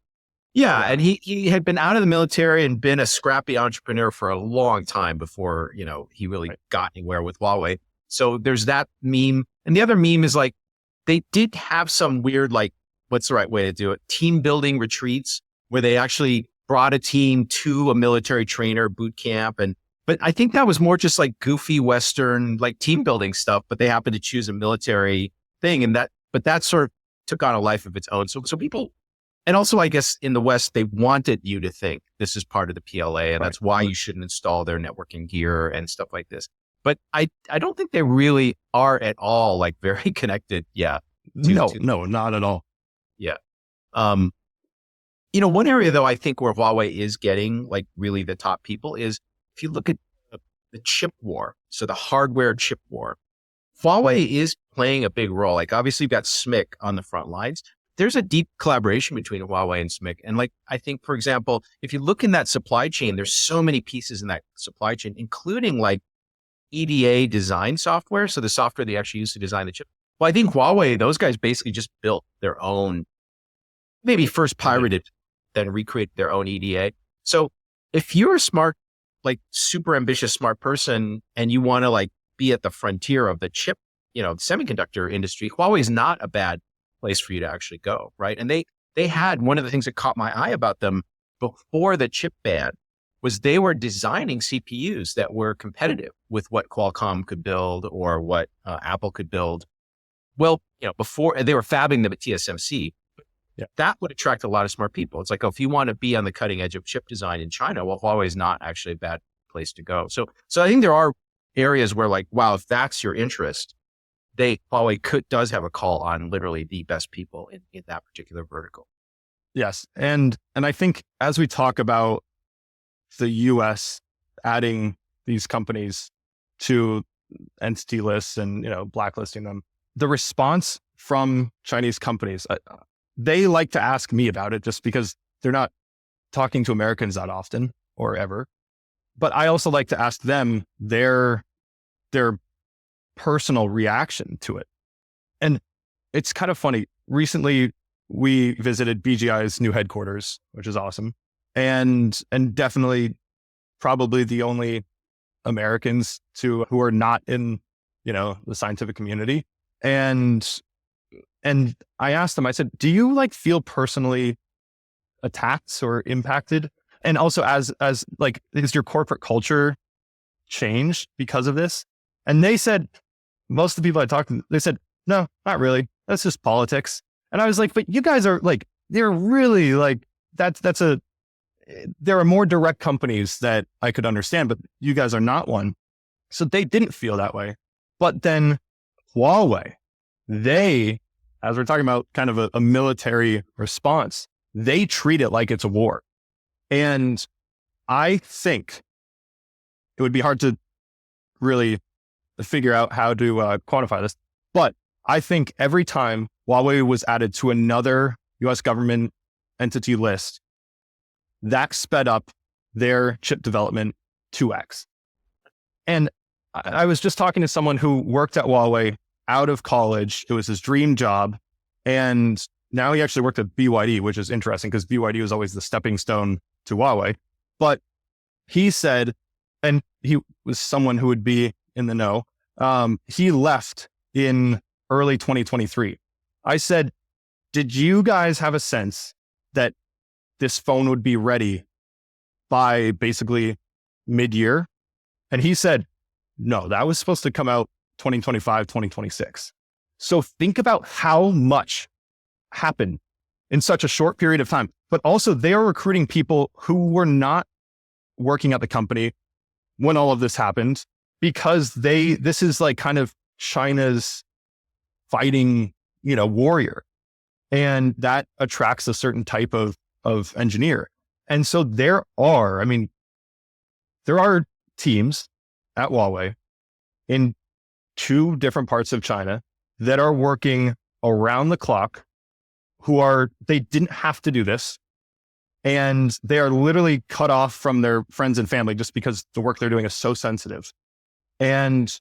Yeah, and he had been out of the military and been a scrappy entrepreneur for a long time before, he really got anywhere with Huawei. So there's that meme. And the other meme is like, they did have some weird, like, what's the right way to do it? Team building retreats where they actually brought a team to a military trainer boot camp. But I think that was more just like goofy Western, like team building stuff, but they happened to choose a military thing. But that sort of took on a life of its own. So people, and also I guess in the West, they wanted you to think this is part of the PLA and that's why you shouldn't install their networking gear and stuff like this. But I don't think they really are at all like very connected. Yeah. No, not at all. Yeah. One area though, I think where Huawei is getting like really the top people is if you look at the chip war, so the hardware chip war, Huawei is playing a big role. Like obviously you've got SMIC on the front lines. There's a deep collaboration between Huawei and SMIC. And like, I think, for example, if you look in that supply chain, there's so many pieces in that supply chain, including like EDA design software. So the software they actually use to design the chip. Well, I think Huawei, those guys basically just built their own, maybe first pirated, then recreated their own EDA. So if you're a smart, like super ambitious, smart person, and you want to like be at the frontier of the chip, semiconductor industry, Huawei is not a bad place for you to actually go. Right. And they had one of the things that caught my eye about them before the chip ban was they were designing CPUs that were competitive with what Qualcomm could build or what Apple could build. Well, before they were fabbing them at TSMC, that would attract a lot of smart people. It's like, if you want to be on the cutting edge of chip design in China, well, Huawei is not actually a bad place to go. So I think there are areas where like, wow, if that's your interest, Huawei does have a call on literally the best people in that particular vertical. Yes. And I think as we talk about the US adding these companies to entity lists and, blacklisting them, the response from Chinese companies, they like to ask me about it just because they're not talking to Americans that often or ever. But I also like to ask them their personal reaction to it. And it's kind of funny. Recently, we visited BGI's new headquarters, which is awesome. And definitely probably the only Americans who are not in, the scientific community. And I asked them, I said, do you like feel personally attacked or impacted? And also as like, is your corporate culture changed because of this? And they said, most of the people I talked to, they said, no, not really. That's just politics. And I was like, but you guys are like, they're really like, there are more direct companies that I could understand, but you guys are not one. So they didn't feel that way. But then Huawei, as we're talking about kind of a military response, they treat it like it's a war. And I think it would be hard to really figure out how to quantify this. But I think every time Huawei was added to another US government entity list, that sped up their chip development 2x. And I was just talking to someone who worked at Huawei out of college. It was his dream job. And now he actually worked at BYD, which is interesting because BYD was always the stepping stone to Huawei. But he said, and he was someone who would be in the know, he left in early 2023. I said, did you guys have a sense that this phone would be ready by basically mid-year? And he said, no, that was supposed to come out 2025, 2026. So think about how much happened in such a short period of time. But also they are recruiting people who were not working at the company when all of this happened, because this is like kind of China's fighting, warrior. And that attracts a certain type of engineer. And so there are teams at Huawei in two different parts of China that are working around the clock they didn't have to do this. And they are literally cut off from their friends and family just because the work they're doing is so sensitive. And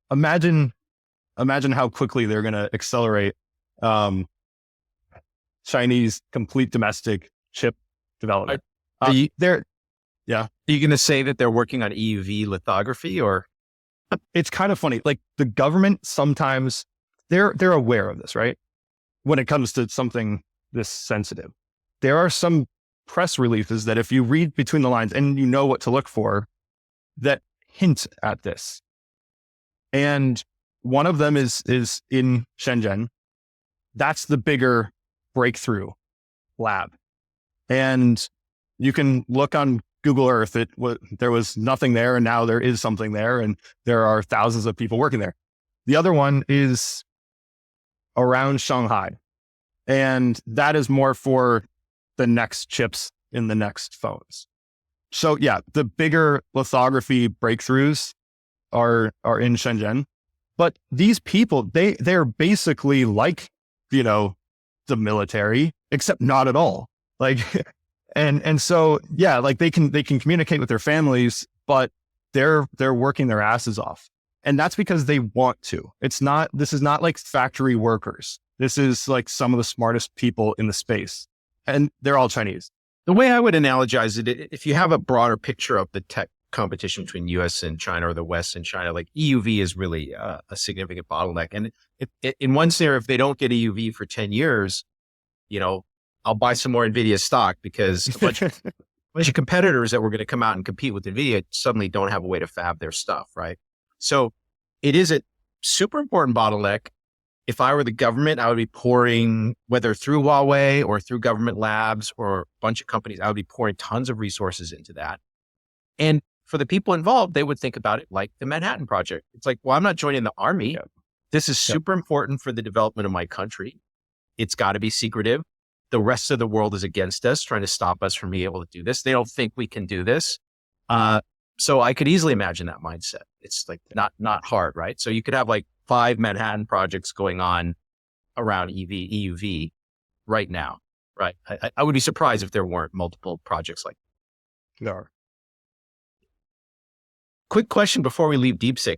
imagine how quickly they're going to accelerate Chinese complete domestic chip development. Are you yeah. Are you going to say that they're working on EUV lithography, or? It's kind of funny. Like the government sometimes they're aware of this, right? When it comes to something this sensitive, there are some press releases that if you read between the lines and you know what to look for, that hint at this. And one of them is in Shenzhen. That's the bigger breakthrough lab. And you can look on Google Earth. There was nothing there, and now there is something there, and there are thousands of people working there. The other one is around Shanghai, and that is more for the next chips in the next phones. So yeah, the bigger lithography breakthroughs are in Shenzhen, but these people, they're basically like, the military, except not at all. Like, and so, yeah, like they can communicate with their families, but they're working their asses off. And that's because they want to. This is not like factory workers. This is like some of the smartest people in the space, and they're all Chinese. The way I would analogize it, if you have a broader picture of the tech competition between US and China, or the West and China, like EUV is really a significant bottleneck. And in one scenario, if they don't get EUV for 10 years, I'll buy some more NVIDIA stock, because a bunch of competitors that were going to come out and compete with NVIDIA suddenly don't have a way to fab their stuff, right? So it is a super important bottleneck. If I were the government, I would be pouring, whether through Huawei or through government labs or a bunch of companies, I would be pouring tons of resources into that. And for the people involved, they would think about it like the Manhattan Project. It's like, well, I'm not joining the army. Yep. This is super important for the development of my country. It's got to be secretive. The rest of the world is against us, trying to stop us from being able to do this. They don't think we can do this. So I could easily imagine that mindset. It's like not hard, right? So you could have like 5 Manhattan projects going on around EUV right now, right? I would be surprised if there weren't multiple projects like that. There are. Quick question before we leave DeepSeek.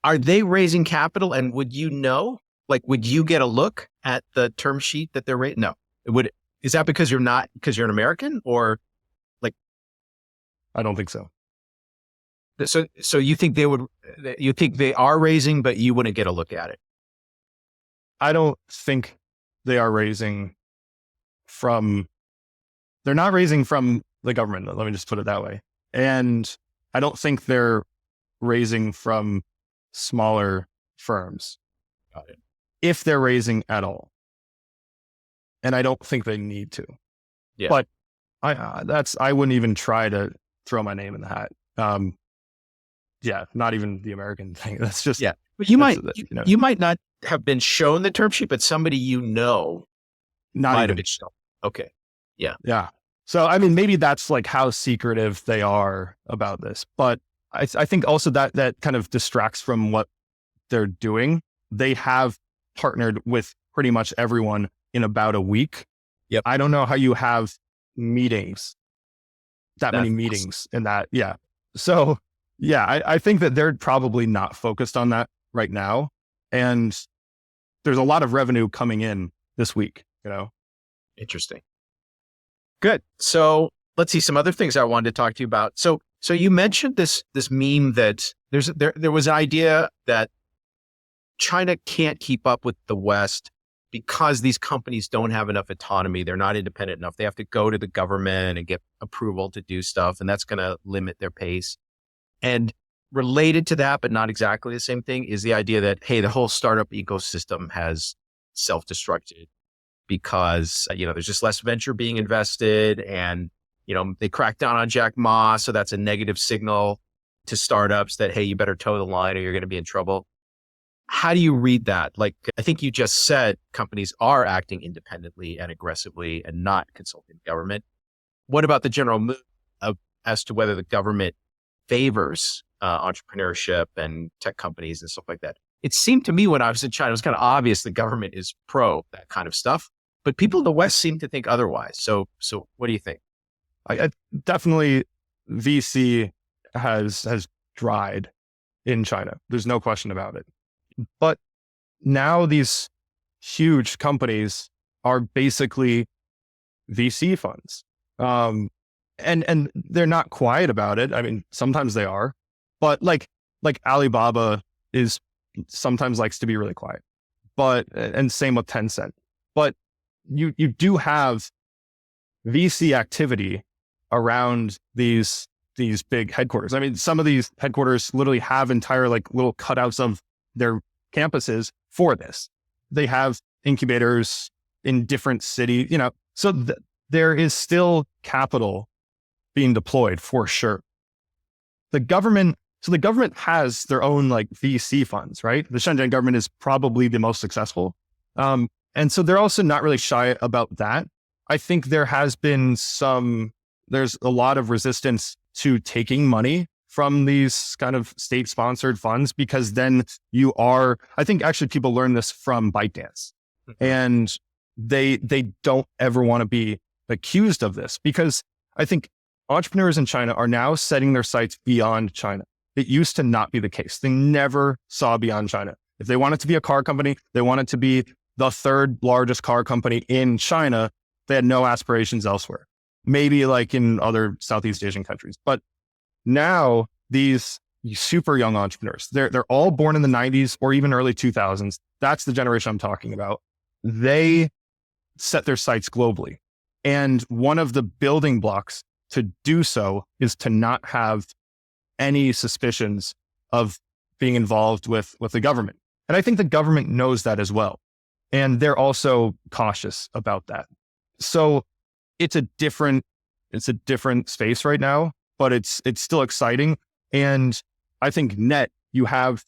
Are they raising capital, and would you know? Like, would you get a look at the term sheet that they're raising? No. Is that because you're an American, or like? I don't think so. So you think they are raising, but you wouldn't get a look at it? I don't think they are raising they're not raising from the government. Let me just put it that way. And I don't think they're raising from smaller firms. Got it. If they're raising at all. And I don't think they need to. Yeah. But I wouldn't even try to throw my name in the hat. Yeah, not even the American thing. That's just, yeah. But you might not have been shown the term sheet, but somebody might have been shown. Okay. Yeah. Yeah. So, I mean, maybe that's like how secretive they are about this, but I think also that kind of distracts from what they're doing. They have partnered with pretty much everyone in about a week. Yep. I don't know how you have meetings, many meetings in that. Yeah. So yeah, I think that they're probably not focused on that right now. And there's a lot of revenue coming in this week, Interesting. Good. So let's see some other things I wanted to talk to you about. So you mentioned this meme that there was an idea that China can't keep up with the West because these companies don't have enough autonomy. They're not independent enough. They have to go to the government and get approval to do stuff, and that's going to limit their pace. And related to that, but not exactly the same thing, is the idea that, hey, the whole startup ecosystem has self-destructed because, there's just less venture being invested, and, they crack down on Jack Ma. So that's a negative signal to startups that, hey, you better toe the line or you're going to be in trouble. How do you read that? Like, I think you just said companies are acting independently and aggressively and not consulting the government. What about the general mood as to whether the government favors entrepreneurship and tech companies and stuff like that? it seemed to me when I was in China, it was kind of obvious the government is pro that kind of stuff, but people in the West seem to think otherwise. So what do you think? I definitely VC has dried in China. There's no question about it. But now these huge companies are basically VC funds. And they're not quiet about it. I mean, sometimes they are, but like Alibaba is sometimes likes to be really quiet, and same with Tencent. But you do have VC activity around these big headquarters. I mean, some of these headquarters literally have entire like little cutouts of their campuses for this. They have incubators in different cities, so there is still capital being deployed for sure. The government has their own like VC funds, right? The Shenzhen government is probably the most successful. And so they're also not really shy about that. I think there's a lot of resistance to taking money from these kind of state-sponsored funds, because then I think actually people learn this from ByteDance, and they don't ever want to be accused of this, because I think entrepreneurs in China are now setting their sights beyond China. It used to not be the case. They never saw beyond China. If they wanted to be a car company, they wanted to be the third largest car company in China. They had no aspirations elsewhere, maybe like in other Southeast Asian countries. But now these super young entrepreneurs, they're all born in the 90s or even early 2000s. That's the generation I'm talking about. They set their sights globally. And one of the building blocks to do so is to not have any suspicions of being involved with the government. And I think the government knows that as well. And they're also cautious about that. So it's a different space right now, but it's still exciting. And I think you have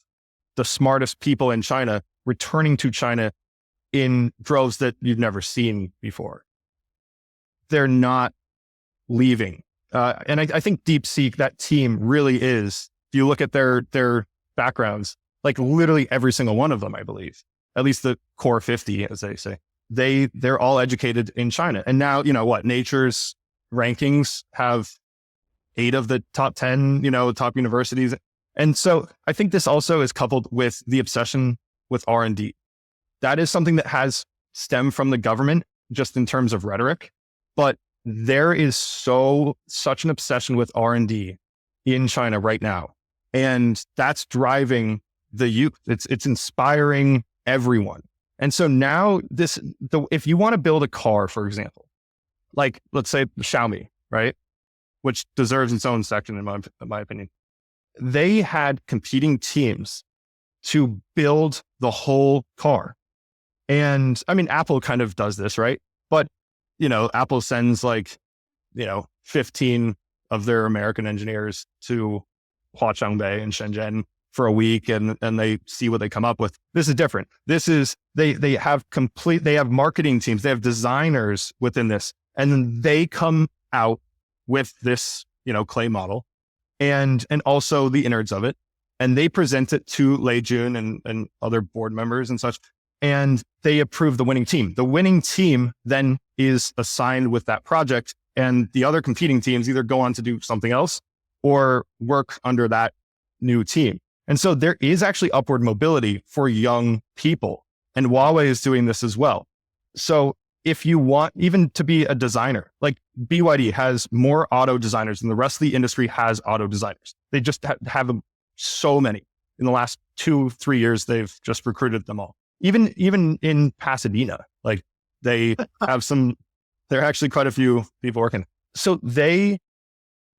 the smartest people in China returning to China in droves that you've never seen before. They're not leaving. And I think DeepSeek, that team really is, if you look at their backgrounds, like literally every single one of them, I believe, at least the core 50, as they say, they're all educated in China. And now, Nature's rankings have 8 of the top 10, top universities. And so I think this also is coupled with the obsession with R&D. That is something that has stemmed from the government just in terms of rhetoric, but there is such an obsession with R&D in China right now. And that's driving the youth. It's inspiring everyone. And so now if you want to build a car, for example, like let's say Xiaomi, right? Which deserves its own section in my opinion. They had competing teams to build the whole car. And I mean, Apple kind of does this, right? But Apple sends 15 of their American engineers to Huaqiangbei in Shenzhen for a week, and they see what they come up with. This is different. This is, they have marketing teams, they have designers within this, and then they come out with this, clay model and also the innards of it. And they present it to Lei Jun and other board members and such. And they approve the winning team. The winning team then is assigned with that project, and the other competing teams either go on to do something else or work under that new team. And so there is actually upward mobility for young people, and Huawei is doing this as well. So if you want even to be a designer, like BYD has more auto designers than the rest of the industry has auto designers. They just have so many. In the last 2-3 years, they've just recruited them all. Even in Pasadena, like they have there are actually quite a few people working. So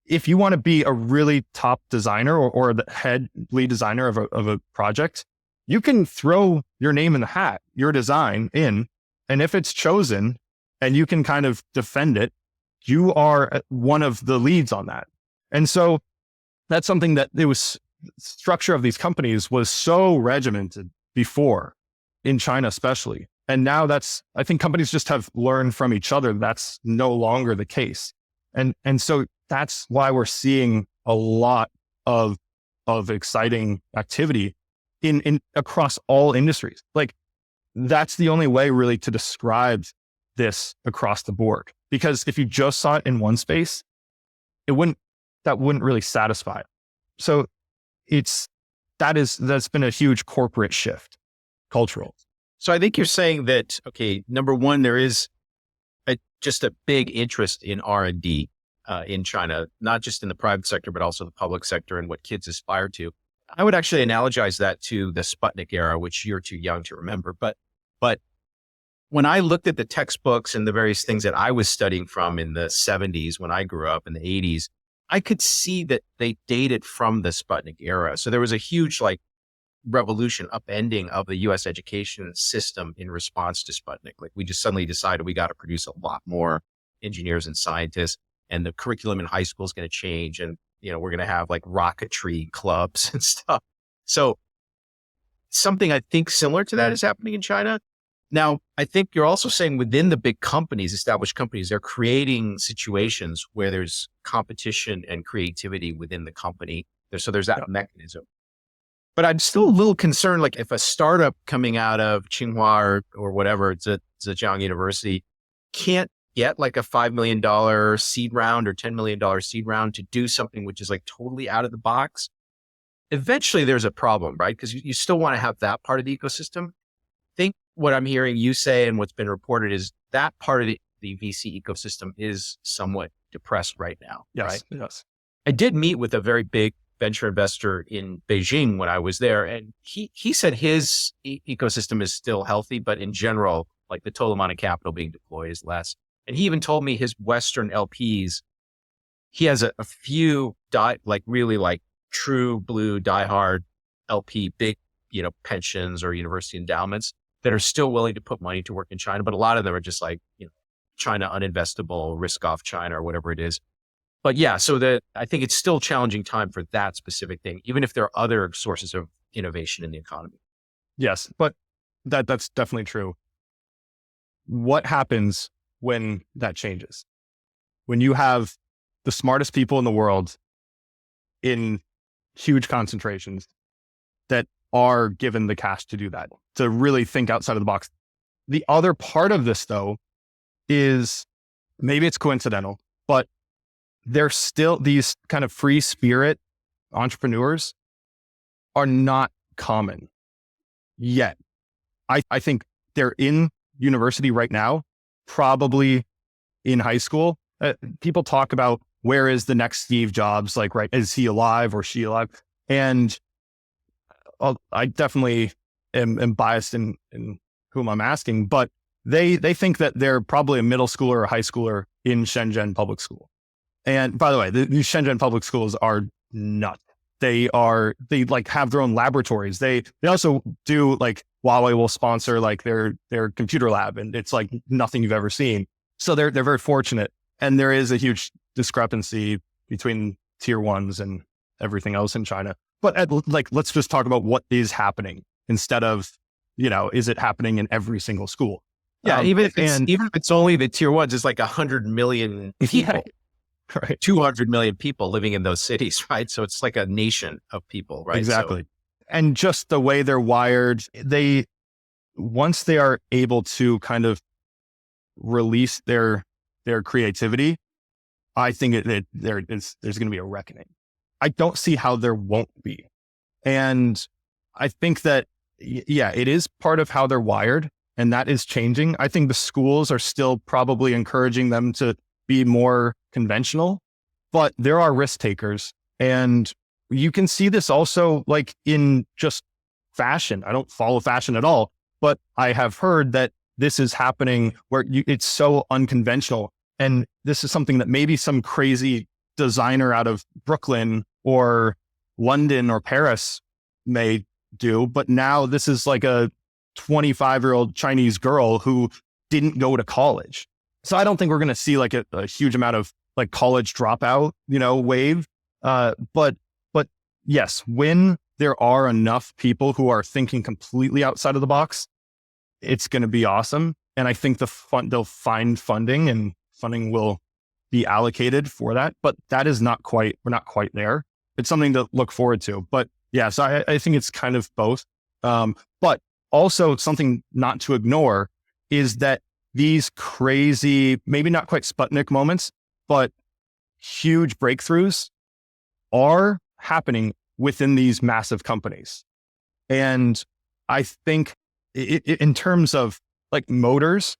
if you want to be a really top designer or the lead designer of a project, you can throw your name in the hat, your design in, and if it's chosen and you can kind of defend it, you are one of the leads on that. And so that's something that structure of these companies was so regimented before, in China especially. And now I think companies just have learned from each other. That's no longer the case. And so that's why we're seeing a lot of exciting activity in across all industries. Like that's the only way really to describe this across the board. Because if you just saw it in one space, that wouldn't really satisfy. So that's been a huge corporate shift, cultural. So I think you're saying that, okay, number one, there is just a big interest in R&D in China, not just in the private sector, but also the public sector and what kids aspire to. I would actually analogize that to the Sputnik era, which you're too young to remember. But when I looked at the textbooks and the various things that I was studying from in the 70s, when I grew up in the 80s, I could see that they dated from the Sputnik era. So there was a huge revolution, upending of the US education system in response to Sputnik. Like we just suddenly decided we got to produce a lot more engineers and scientists, and the curriculum in high school is going to change. And, we're going to have like rocketry clubs and stuff. So something I think similar to that is happening in China. Now, I think you're also saying within the big companies, established companies, they're creating situations where there's competition and creativity within the company. So there's that mechanism. But I'm still a little concerned, like if a startup coming out of Tsinghua or whatever, it's a Zhejiang University, can't get like a $5 million seed round or $10 million seed round to do something which is like totally out of the box. Eventually there's a problem, right? Because you still want to have that part of the ecosystem. I think what I'm hearing you say and what's been reported is that part of the VC ecosystem is somewhat depressed right now. Yes, right? yes. I did meet with a very big venture investor in Beijing when I was there. And he said his ecosystem is still healthy, but in general, like the total amount of capital being deployed is less. And he even told me his Western LPs, he has a few really true blue diehard LP, big, pensions or university endowments that are still willing to put money to work in China. But a lot of them are just like, China uninvestable, risk off China or whatever it is. But yeah, so I think it's still a challenging time for that specific thing, even if there are other sources of innovation in the economy. Yes, but that's definitely true. What happens when that changes? When you have the smartest people in the world in huge concentrations that are given the cash to do that, to really think outside of the box. The other part of this, though, is maybe it's coincidental, but there's still these kind of free spirit entrepreneurs are not common yet. I think they're in university right now, probably in high school. People talk about where is the next Steve Jobs? Like, right, is he alive or she alive? And I definitely am biased in whom I'm asking, but they think that they're probably a middle schooler or a high schooler in Shenzhen public school. And by the way, these Shenzhen public schools are nuts. They have their own laboratories. They also do like Huawei will sponsor like their computer lab, and it's like nothing you've ever seen. So they're very fortunate. And there is a huge discrepancy between tier ones and everything else in China. But let's just talk about what is happening instead of, is it happening in every single school? Yeah. Even if it's only the tier ones, it's like 100 million people. Yeah. Right. 200 million people living in those cities, right? So it's like a nation of people, right? Exactly. So, and just the way they're wired, once they are able to kind of release their creativity, I think there's going to be a reckoning. I don't see how there won't be. And I think that, it is part of how they're wired, and that is changing. I think the schools are still probably encouraging them to be more conventional, but there are risk takers. And you can see this also like in just fashion. I don't follow fashion at all, but I have heard that this is happening where it's so unconventional. And this is something that maybe some crazy designer out of Brooklyn or London or Paris may do. But now this is like a 25-year-old Chinese girl who didn't go to college. So I don't think we're going to see like a huge amount of like college dropout, wave. But yes, when there are enough people who are thinking completely outside of the box, it's going to be awesome. And I think they'll find funding, and funding will be allocated for that. But that is we're not quite there. It's something to look forward to. But Yeah. So I think it's kind of both. But also something not to ignore is that these crazy, maybe not quite Sputnik moments, but huge breakthroughs are happening within these massive companies. And I think in terms of like motors,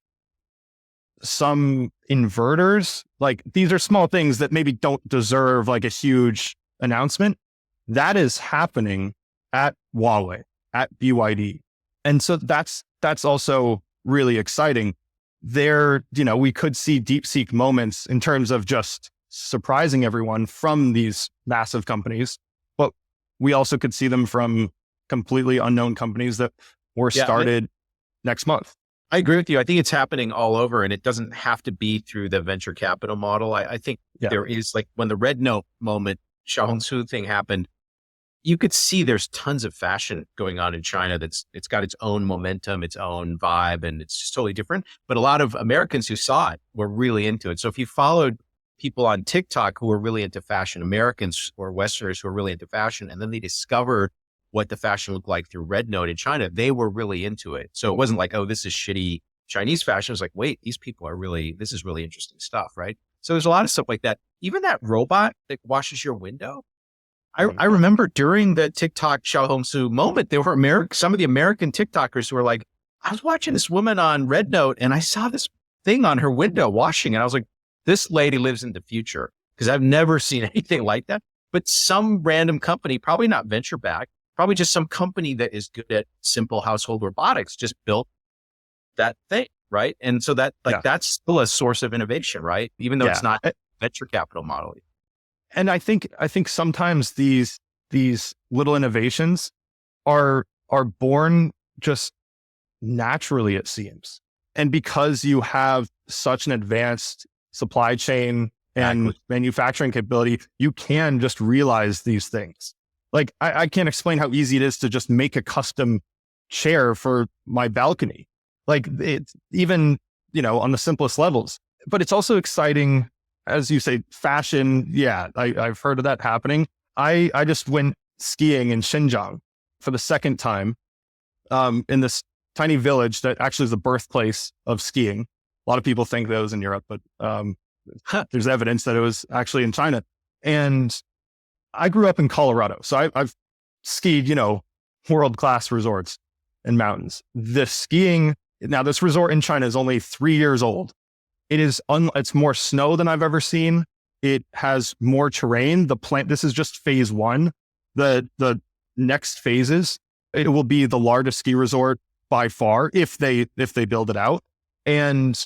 some inverters, like these are small things that maybe don't deserve like a huge announcement. That is happening at Huawei, at BYD. And so that's also really exciting. There, we could see DeepSeek moments in terms of just surprising everyone from these massive companies, but we also could see them from completely unknown companies that were started next month. I agree with you. I think it's happening all over, and it doesn't have to be through the venture capital model. I think there is, like, when the Red Note moment, Xiaohongshu thing happened, you could see there's tons of fashion going on in China it's got its own momentum, its own vibe, and it's just totally different. But a lot of Americans who saw it were really into it. So if you followed people on TikTok who were really into fashion, Americans or Westerners who were really into fashion, and then they discovered what the fashion looked like through Red Note in China, they were really into it. So it wasn't like, oh, this is shitty Chinese fashion. It was like, wait, these people are this is really interesting stuff, right? So there's a lot of stuff like that. Even that robot that washes your window. I remember during the TikTok Xiaohongshu moment, there were some of the American TikTokers who were like, I was watching this woman on Red Note and I saw this thing on her window washing. And I was like, this lady lives in the future, because I've never seen anything like that. But some random company, probably not venture backed, probably just some company that is good at simple household robotics, just built that thing, right? And so that's still a source of innovation, right? Even though it's not venture capital model. And I think sometimes these little innovations are born just naturally, it seems. And because you have such an advanced supply chain and manufacturing capability, you can just realize these things. Like I can't explain how easy it is to just make a custom chair for my balcony. Like it's even, on the simplest levels, but it's also exciting, as you say, fashion. Yeah. I've heard of that happening. I just went skiing in Shenzhen for the second time, in this tiny village that actually is the birthplace of skiing. A lot of people think that was in Europe, but, there's evidence that it was actually in China. And I grew up in Colorado, so I've skied, world-class resorts and mountains. The skiing, now this resort in China is only 3 years old. It is, it's more snow than I've ever seen. It has more terrain. This is just phase one. The next phases, it will be the largest ski resort by far if they build it out. And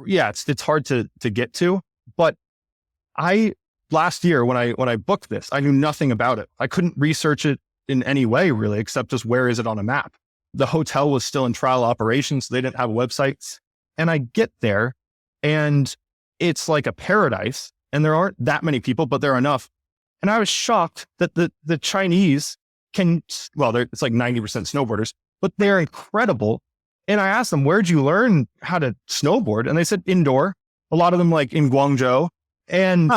yeah, it's hard to get to, but last year when I booked this, I knew nothing about it. I couldn't research it in any way really, except just where is it on a map. The hotel was still in trial operations, so they didn't have websites. And I get there and it's like a paradise, and there aren't that many people, but there are enough. And I was shocked that the Chinese it's like 90% snowboarders, but they're incredible. And I asked them, where'd you learn how to snowboard? And they said indoor, a lot of them like in Guangzhou. And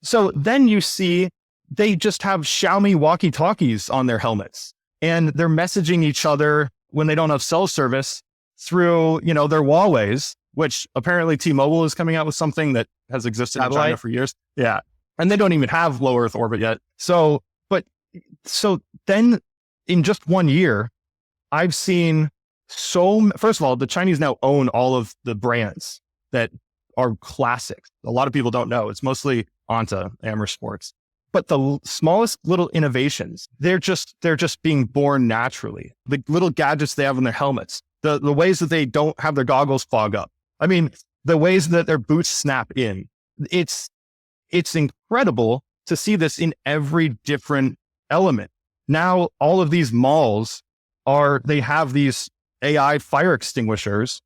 so then you see they just have Xiaomi walkie-talkies on their helmets, and they're messaging each other when they don't have cell service through, their Huawei's, which apparently T-Mobile is coming out with something that has existed in China for years. Yeah. And they don't even have low Earth orbit yet. So then in just 1 year, I've seen first of all, the Chinese now own all of the brands that are classics. A lot of people don't know. It's mostly Anta, Amer Sports. But the smallest little innovations, they're just being born naturally. The little gadgets they have on their helmets, the ways that they don't have their goggles fog up. I mean, the ways that their boots snap in. It's incredible to see this in every different element. Now, all of these malls they have these AI fire extinguishers,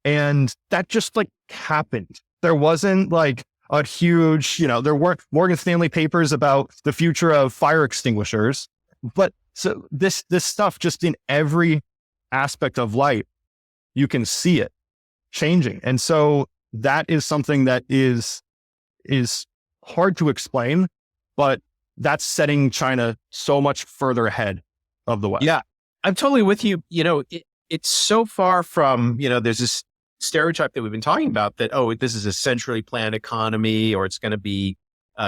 and that just like happened. There wasn't like a huge, there weren't Morgan Stanley papers about the future of fire extinguishers, but so this stuff just in every aspect of life, you can see it changing. And so that is something that is hard to explain, but that's setting China so much further ahead of the West. Yeah, I'm totally with you. It's so far from, there's this stereotype that we've been talking about that, oh, this is a centrally planned economy, or it's going to be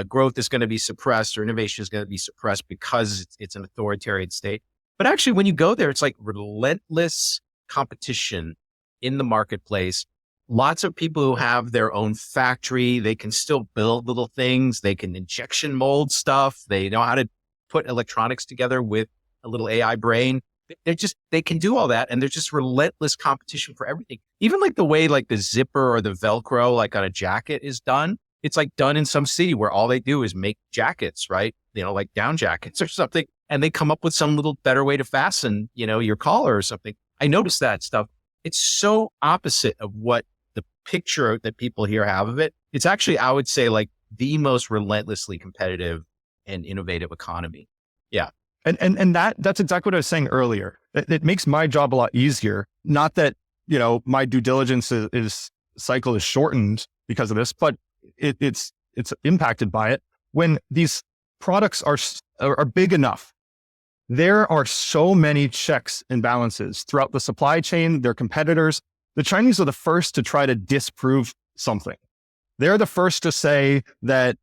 growth is going to be suppressed, or innovation is going to be suppressed because it's an authoritarian state. But actually, when you go there, it's like relentless competition in the marketplace. Lots of people who have their own factory, they can still build little things. They can injection mold stuff. They know how to put electronics together with a little AI brain. They can do all that. And there's just relentless competition for everything. Even like the way like the zipper or the Velcro, like on a jacket is done. It's like done in some city where all they do is make jackets, right? Like down jackets or something. And they come up with some little better way to fasten, your collar or something. I noticed that stuff. It's so opposite of what the picture that people here have of it. It's actually, I would say, like the most relentlessly competitive and innovative economy. Yeah. And that's exactly what I was saying earlier. It makes my job a lot easier. Not that, my due diligence cycle is shortened because of this, but it's impacted by it. When these products are big enough, there are so many checks and balances throughout the supply chain, their competitors. The Chinese are the first to try to disprove something. They're the first to say that,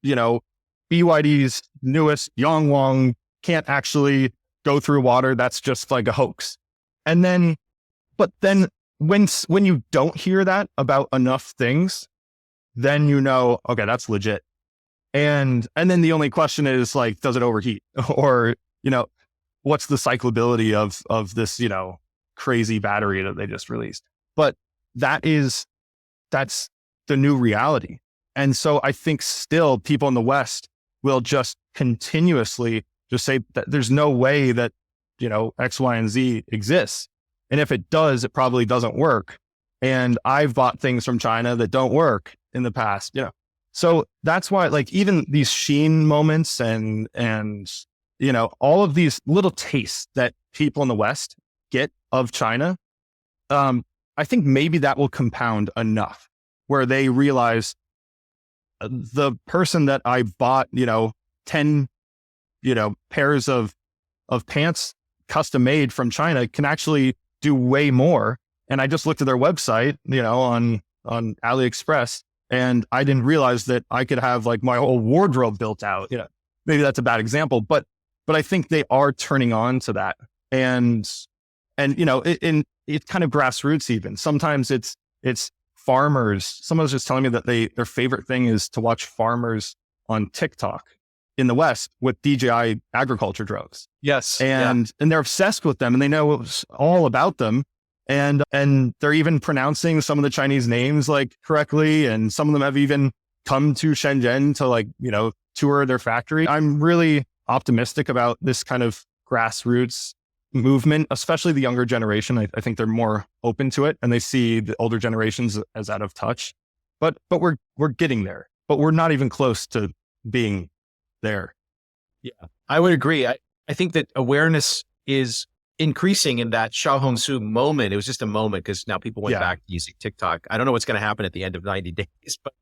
BYD's newest Yangwang can't actually go through water. That's just like a hoax. But then when you don't hear that about enough things, then okay, that's legit. And then the only question is like, does it overheat? Or, what's the cyclability of this, crazy battery that they just released? But that's the new reality. And so I think still people in the West will just continuously just say that there's no way that, X, Y, and Z exists. And if it does, it probably doesn't work. And I've bought things from China that don't work in the past, So that's why, like, even these Sheen moments and all of these little tastes that people in the West get of China, I think maybe that will compound enough where they realize the person that I bought, 10, pairs of pants custom made from China can actually do way more. And I just looked at their website, on AliExpress, and I didn't realize that I could have like my whole wardrobe built out. Maybe that's a bad example, but I think they are turning on to that. And it's kind of grassroots even. Sometimes it's farmers. Someone was just telling me that their favorite thing is to watch farmers on TikTok in the West with DJI agriculture drones. Yes. And they're obsessed with them and they know all about them. And they're even pronouncing some of the Chinese names like correctly. And some of them have even come to Shenzhen to tour their factory. I'm really optimistic about this kind of grassroots movement, especially the younger generation. I think they're more open to it and they see the older generations as out of touch, but we're getting there, but we're not even close to being there. Yeah, I would agree. I think that awareness is increasing in that Xiao Hongsu moment. It was just a moment because now people went back to using TikTok. I don't know what's going to happen at the end of 90 days, but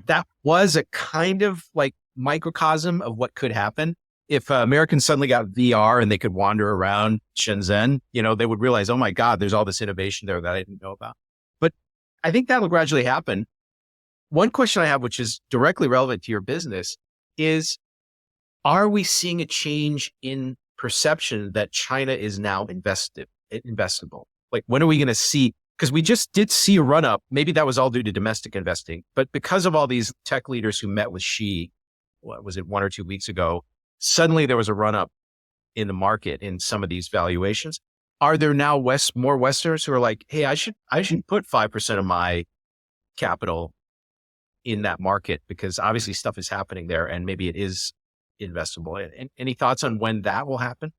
that was a kind of like microcosm of what could happen. If Americans suddenly got VR and they could wander around Shenzhen, they would realize, oh my God, there's all this innovation there that I didn't know about. But I think that'll gradually happen. One question I have, which is directly relevant to your business, is are we seeing a change in perception that China is now investable? Like, when are we going to see? Because we just did see a run up. Maybe that was all due to domestic investing, but because of all these tech leaders who met with Xi, what was it, 1 or 2 weeks ago, suddenly there was a run up in the market in some of these valuations. Are there now more Westerners who are like, hey, I should put 5% of my capital in that market because obviously stuff is happening there and maybe it is investable. Any thoughts on when that will happen?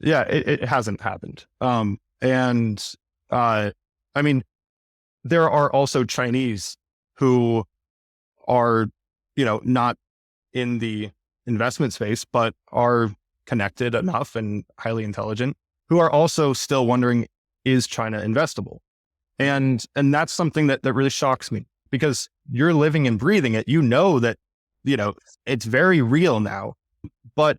Yeah, it hasn't happened. I mean, there are also Chinese who are, not in the investment space, but are connected enough and highly intelligent, who are also still wondering, is China investable? And that's something that really shocks me because you're living and breathing it. That it's very real now. But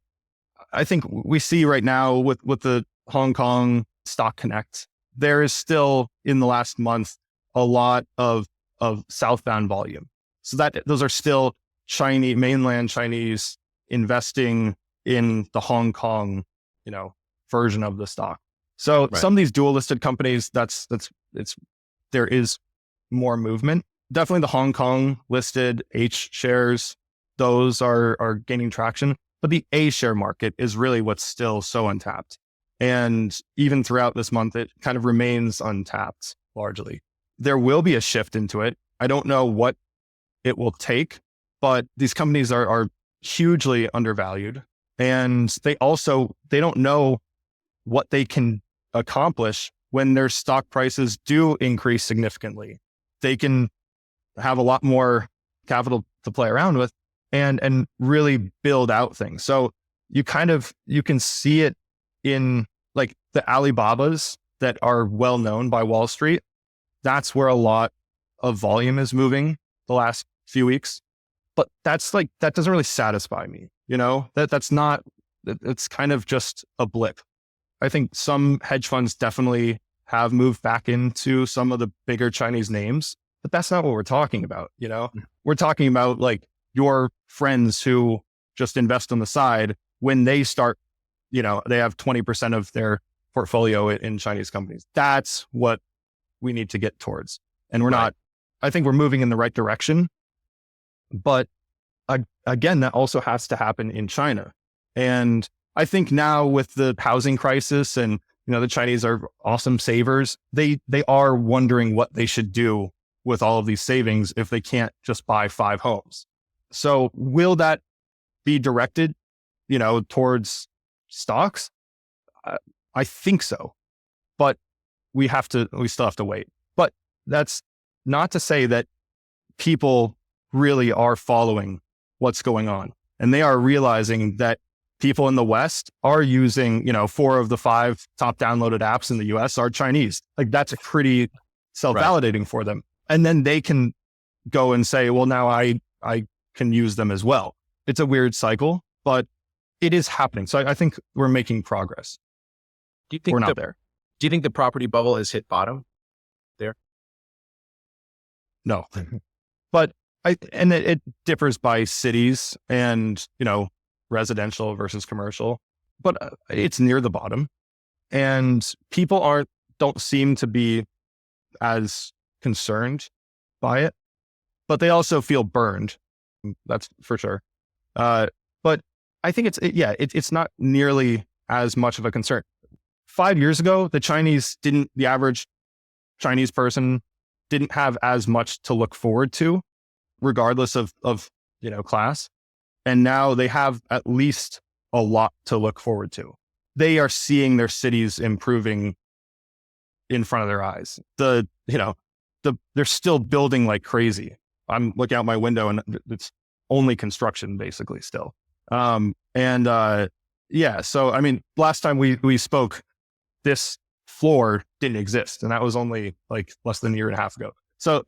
I think we see right now with the Hong Kong Stock Connect, there is still in the last month a lot of southbound volume. So those are still mainland Chinese investing in the Hong Kong, version of the stock. So some of these dual listed companies, there is more movement. Definitely the Hong Kong listed H shares, those are gaining traction, but the A share market is really what's still so untapped. And even throughout this month, it kind of remains untapped largely. There will be a shift into it. I don't know what it will take, but these companies are hugely undervalued. And they don't know what they can accomplish when their stock prices do increase significantly. They can have a lot more capital to play around with and really build out things. So you can see it in like the Alibabas that are well known by Wall Street. That's where a lot of volume is moving the last few weeks. But that doesn't really satisfy me. It's kind of just a blip. I think some hedge funds definitely have moved back into some of the bigger Chinese names, but that's not what we're talking about. We're talking about like your friends who just invest on the side when they start, they have 20% of their portfolio in Chinese companies. That's what we need to get towards. And we're not, I think we're moving in the right direction, but again, that also has to happen in China. And I think now with the housing crisis and, the Chinese are awesome savers, they are wondering what they should do with all of these savings if they can't just buy 5 homes. So will that be directed, towards stocks? I think so, but we still have to wait. But that's not to say that people really are following what's going on. And they are realizing that people in the West are using, 4 of the 5 top downloaded apps in the US are Chinese. Like that's pretty self-validating for them. And then they can go and say, well, now I can use them as well. It's a weird cycle, but it is happening. So I think we're making progress. Do you think we're not there? Do you think the property bubble has hit bottom there? No, but it differs by cities and, residential versus commercial, but it's near the bottom and people don't seem to be as concerned by it, but they also feel burned. That's for sure. But I think it's not nearly as much of a concern. 5 years ago, the average Chinese person didn't have as much to look forward to, regardless of class. And now they have at least a lot to look forward to. They are seeing their cities improving in front of their eyes. They're still building like crazy. I'm looking out my window and it's only construction basically still. So I mean, last time we spoke, this floor didn't exist, and that was only like less than a year and a half ago. So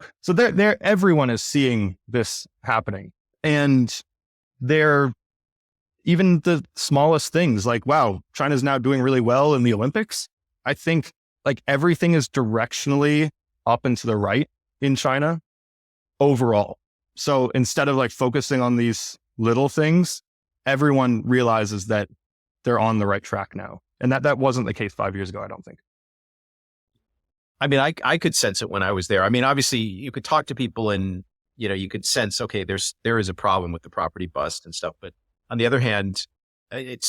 everyone is seeing this happening, and they're even the smallest things like, wow, China's now doing really well in the Olympics. I think like everything is directionally up and to the right in China overall. So instead of like focusing on these little things, everyone realizes that they're on the right track now. And that wasn't the case 5 years ago, I don't think. I mean, I could sense it when I was there. I mean, obviously you could talk to people and, you could sense, okay, there is a problem with the property bust and stuff. But on the other hand, it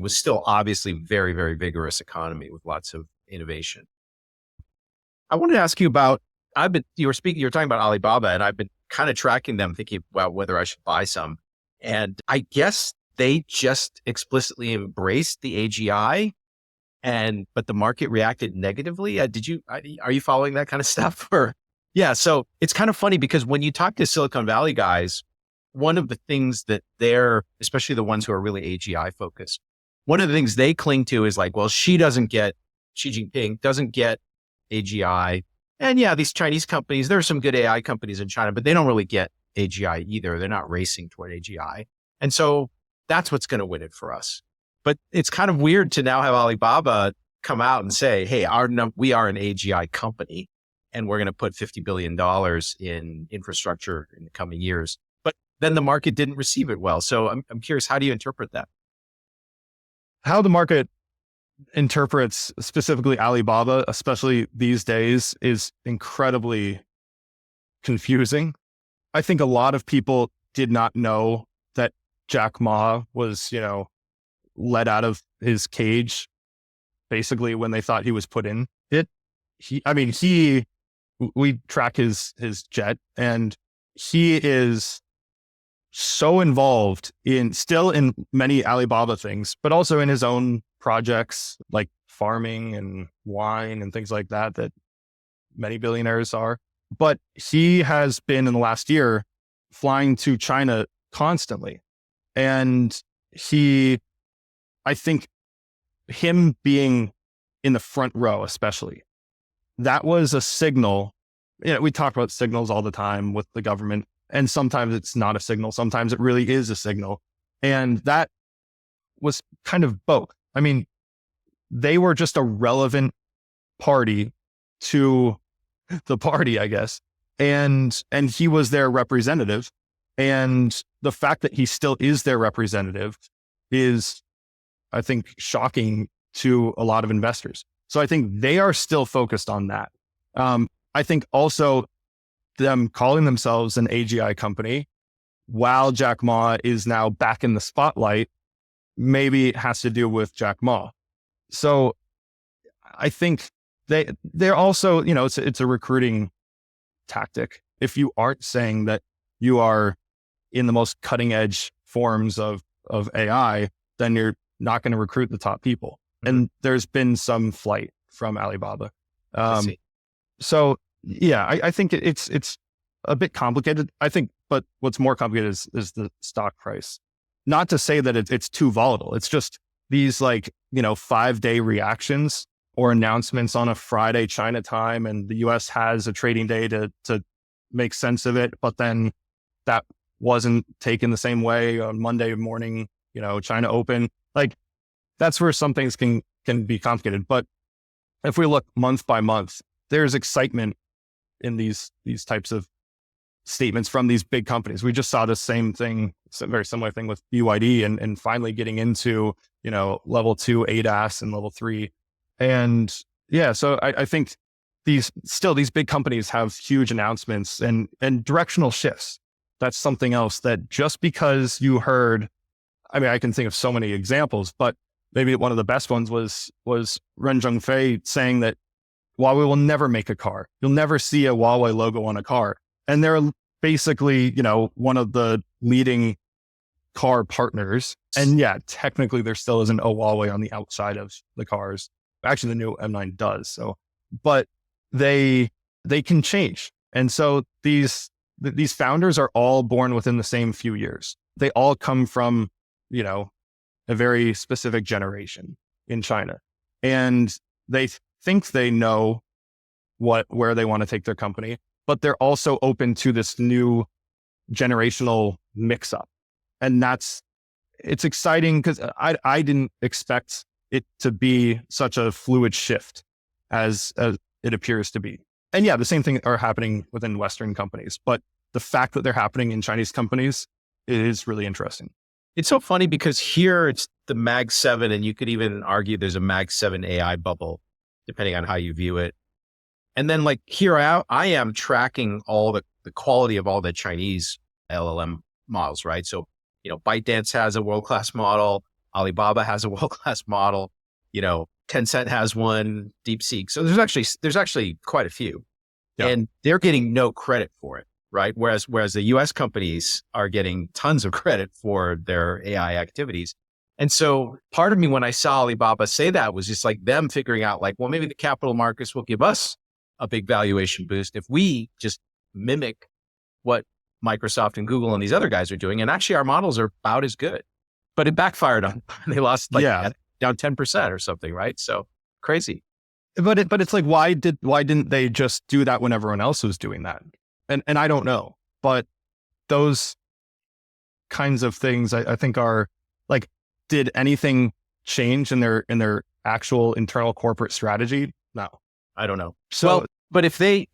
was still obviously very, very vigorous economy with lots of innovation. I wanted to ask you about, you were talking about Alibaba, and I've been kind of tracking them, thinking about whether I should buy some. And I guess they just explicitly embraced the AGI, but the market reacted negatively. Are you following that kind of stuff? Yeah. So it's kind of funny because when you talk to Silicon Valley guys, one of the things that especially the ones who are really AGI focused, one of the things they cling to is like, well, Xi Jinping doesn't get AGI. And yeah, these Chinese companies, there are some good AI companies in China, but they don't really get AGI either. They're not racing toward AGI. And so that's what's going to win it for us. But it's kind of weird to now have Alibaba come out and say, hey, we are an AGI company and we're going to put $50 billion in infrastructure in the coming years. But then the market didn't receive it well. So I'm curious, how do you interpret that? How the market interprets specifically Alibaba, especially these days, is incredibly confusing. I think a lot of people did not know that Jack Ma was, let out of his cage basically when they thought he was put in it. We track his jet, and he is so involved still in many Alibaba things, but also in his own projects like farming and wine and things like that many billionaires are. But he has been in the last year flying to China constantly. And I think him being in the front row, especially, that was a signal. We talk about signals all the time with the government, and sometimes it's not a signal. Sometimes it really is a signal. And that was kind of both. I mean, they were just a relevant party to the party, I guess. And he was their representative. And the fact that he still is their representative is, I think, shocking to a lot of investors. So I think they are still focused on that. I think also them calling themselves an AGI company while Jack Ma is now back in the spotlight, maybe it has to do with Jack Ma. So I think they're also, it's a recruiting tactic. If you aren't saying that you are in the most cutting edge forms of AI, then you're not going to recruit the top people. And there's been some flight from Alibaba. So yeah, I think it's a bit complicated. I think, but what's more complicated is the stock price. Not to say that it's too volatile. It's just these 5-day reactions or announcements on a Friday China time, and the US has a trading day to make sense of it. But then that wasn't taken the same way on Monday morning, China open. That's where some things can be complicated. But if we look month by month, there's excitement in these types of statements from these big companies. We just saw the same thing, very similar thing with BYD and finally getting into, level 2 ADAS and level 3. And yeah, so I think these big companies have huge announcements and directional shifts. That's something else that just because you heard, I can think of so many examples, but maybe one of the best ones was Ren Zhengfei saying that Huawei will never make a car. You'll never see a Huawei logo on a car. And they're basically, one of the leading car partners. And yeah, technically there still isn't a Huawei on the outside of the cars. Actually, the new M9 does. So, but they can change. And so these founders are all born within the same few years. They all come from, a very specific generation in China. And they think they know where they want to take their company, but they're also open to this new generational mix up. And it's exciting because I didn't expect it to be such a fluid shift as it appears to be. And yeah, the same thing are happening within Western companies, but the fact that they're happening in Chinese companies is really interesting. It's so funny because here it's the Mag 7, and you could even argue there's a Mag 7 AI bubble, depending on how you view it. And then here I am tracking all the quality of all the Chinese LLM models, right? So, ByteDance has a world-class model. Alibaba has a world-class model. Tencent has one, DeepSeek. So there's actually quite a few, and they're getting no credit for it. Right. Whereas the US companies are getting tons of credit for their AI activities. And so part of me, when I saw Alibaba say that, was just them figuring out well, maybe the capital markets will give us a big valuation boost if we just mimic what Microsoft and Google and these other guys are doing. And actually our models are about as good, but it backfired on them. They lost down 10% or something. Right. So crazy. But it's why didn't they just do that when everyone else was doing that? And I don't know, but those kinds of things, I think are like, did anything change in their actual internal corporate strategy? No. I don't know. So, well, but if they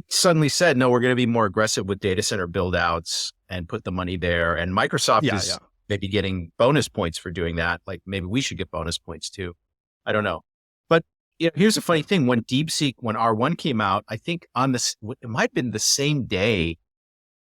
suddenly said, no, we're going to be more aggressive with data center build outs and put the money there, and Microsoft is maybe getting bonus points for doing that, like maybe we should get bonus points too. I don't know. But here's a funny thing. When DeepSeek, when R1 came out, I think on this, it might have been the same day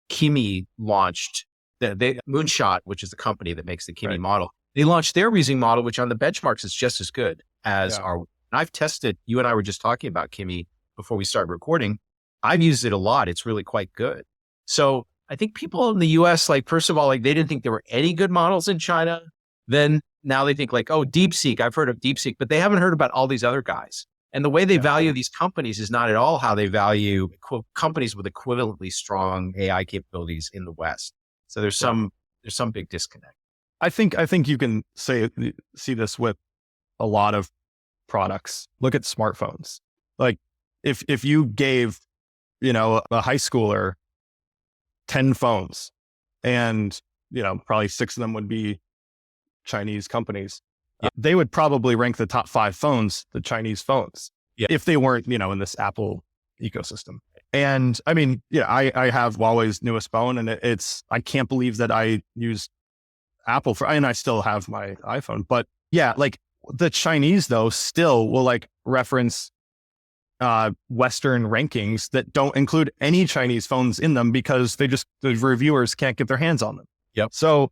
Kimi launched the Moonshot, which is the company that makes the Kimi model. They launched their reasoning model, which on the benchmarks is just as good as R1. I've tested, you and I were just talking about Kimi before we started recording. I've used it a lot. It's really quite good. So I think people in the US, like, first of all, like they didn't think there were any good models in China. Then now they think like, oh, DeepSeek, I've heard of DeepSeek, but they haven't heard about all these other guys. And the way they value these companies is not at all how they value companies with equivalently strong AI capabilities in the West. So there's some big disconnect. I think you can see this with a lot of products. Look at smartphones. Like if you gave, a high schooler 10 phones and, probably 6 of them would be Chinese companies, they would probably rank the top 5 phones, the Chinese phones, if they weren't, in this Apple ecosystem. And I mean, I have Huawei's newest phone, and I can't believe that I use Apple and I still have my iPhone, but like the Chinese though still will like reference Western rankings that don't include any Chinese phones in them because the reviewers can't get their hands on them. So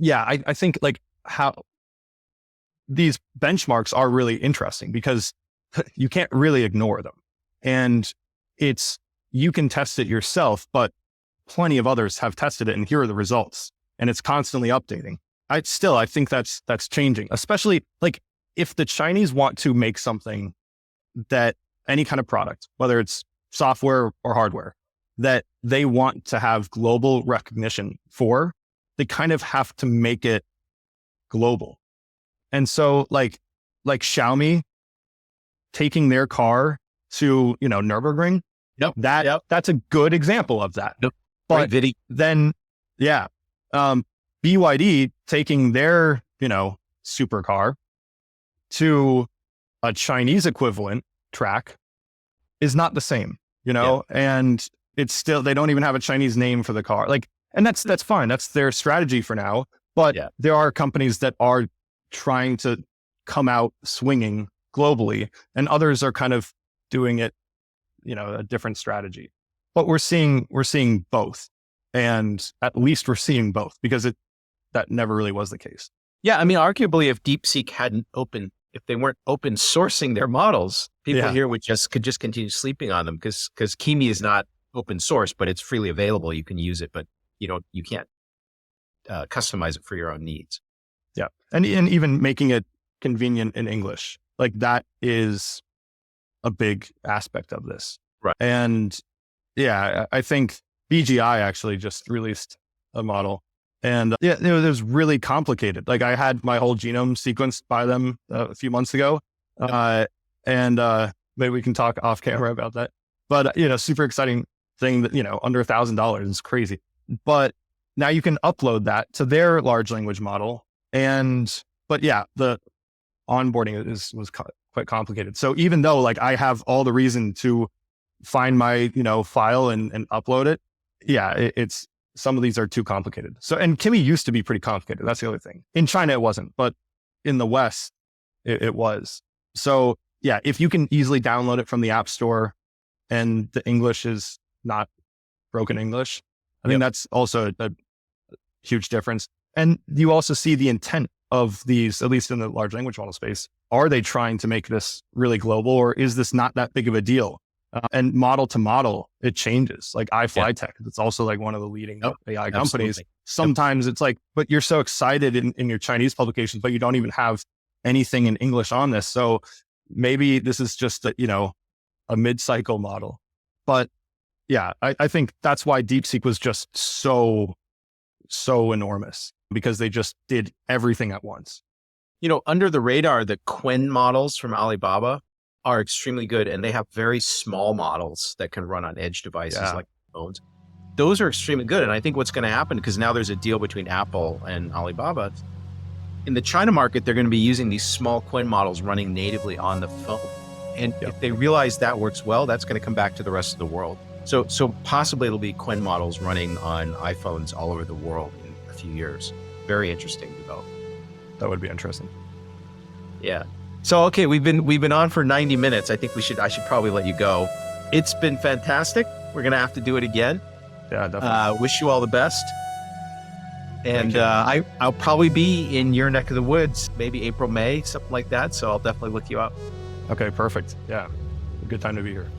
I think like how these benchmarks are really interesting because you can't really ignore them, and you can test it yourself, but plenty of others have tested it and here are the results, and it's constantly updating. I think that's changing, especially like if the Chinese want to make something that any kind of product, whether it's software or hardware, that they want to have global recognition for, they kind of have to make it global. And so like Xiaomi taking their car to, Nürburgring, that's a good example of that. But then, BYD taking their, supercar to a Chinese equivalent track is not the same, and it's still, they don't even have a Chinese name for the car. Like, and that's fine. That's their strategy for now. But there are companies that are trying to come out swinging globally, and others are kind of doing it, a different strategy. But we're seeing both, and at least we're seeing both because that never really was the case. Yeah, I mean, arguably, if DeepSeek if they weren't open sourcing their models, people here could just continue sleeping on them because Kimi is not open source, but it's freely available. You can use it, but you can't customize it for your own needs. Yeah, and even making it convenient in English, like that is a big aspect of this. Right. And I think BGI actually just released a model. And it was really complicated. Like I had my whole genome sequenced by them a few months ago. And maybe we can talk off camera about that. But, super exciting thing that, under $1,000 is crazy. But now you can upload that to their large language model. But the onboarding was quite complicated. So even though like I have all the reason to find my, file and upload it, it's, some of these are too complicated. So, and Kimi used to be pretty complicated. That's the other thing. In China, it wasn't, but in the West, it was. So if you can easily download it from the App Store and the English is not broken English, I think that's also a huge difference. And you also see the intent of these, at least in the large language model space. Are they trying to make this really global, or is this not that big of a deal? And model to model, it changes. Like iFlyTech, it's also like one of the leading AI companies. Sometimes it's like, but you're so excited in your Chinese publications, but you don't even have anything in English on this. So maybe this is just a mid-cycle model. But I think that's why DeepSeek was just so enormous, because they just did everything at once. Under the radar, the Qwen models from Alibaba are extremely good, and they have very small models that can run on edge devices like phones. those are extremely good. And I think what's going to happen, because now there's a deal between Apple and Alibaba, in the China market, they're going to be using these small coin models running natively on the phone. And if they realize that works well, that's going to come back to the rest of the world. So possibly it'll be coin models running on iPhones all over the world in a few years. Very interesting development. That would be interesting. Yeah. So, okay, we've been on for 90 minutes. I think I should probably let you go. It's been fantastic. We're going to have to do it again. Yeah, definitely. Wish you all the best. And I'll probably be in your neck of the woods, maybe April, May, something like that. So I'll definitely look you up. Okay, perfect. Yeah, a good time to be here.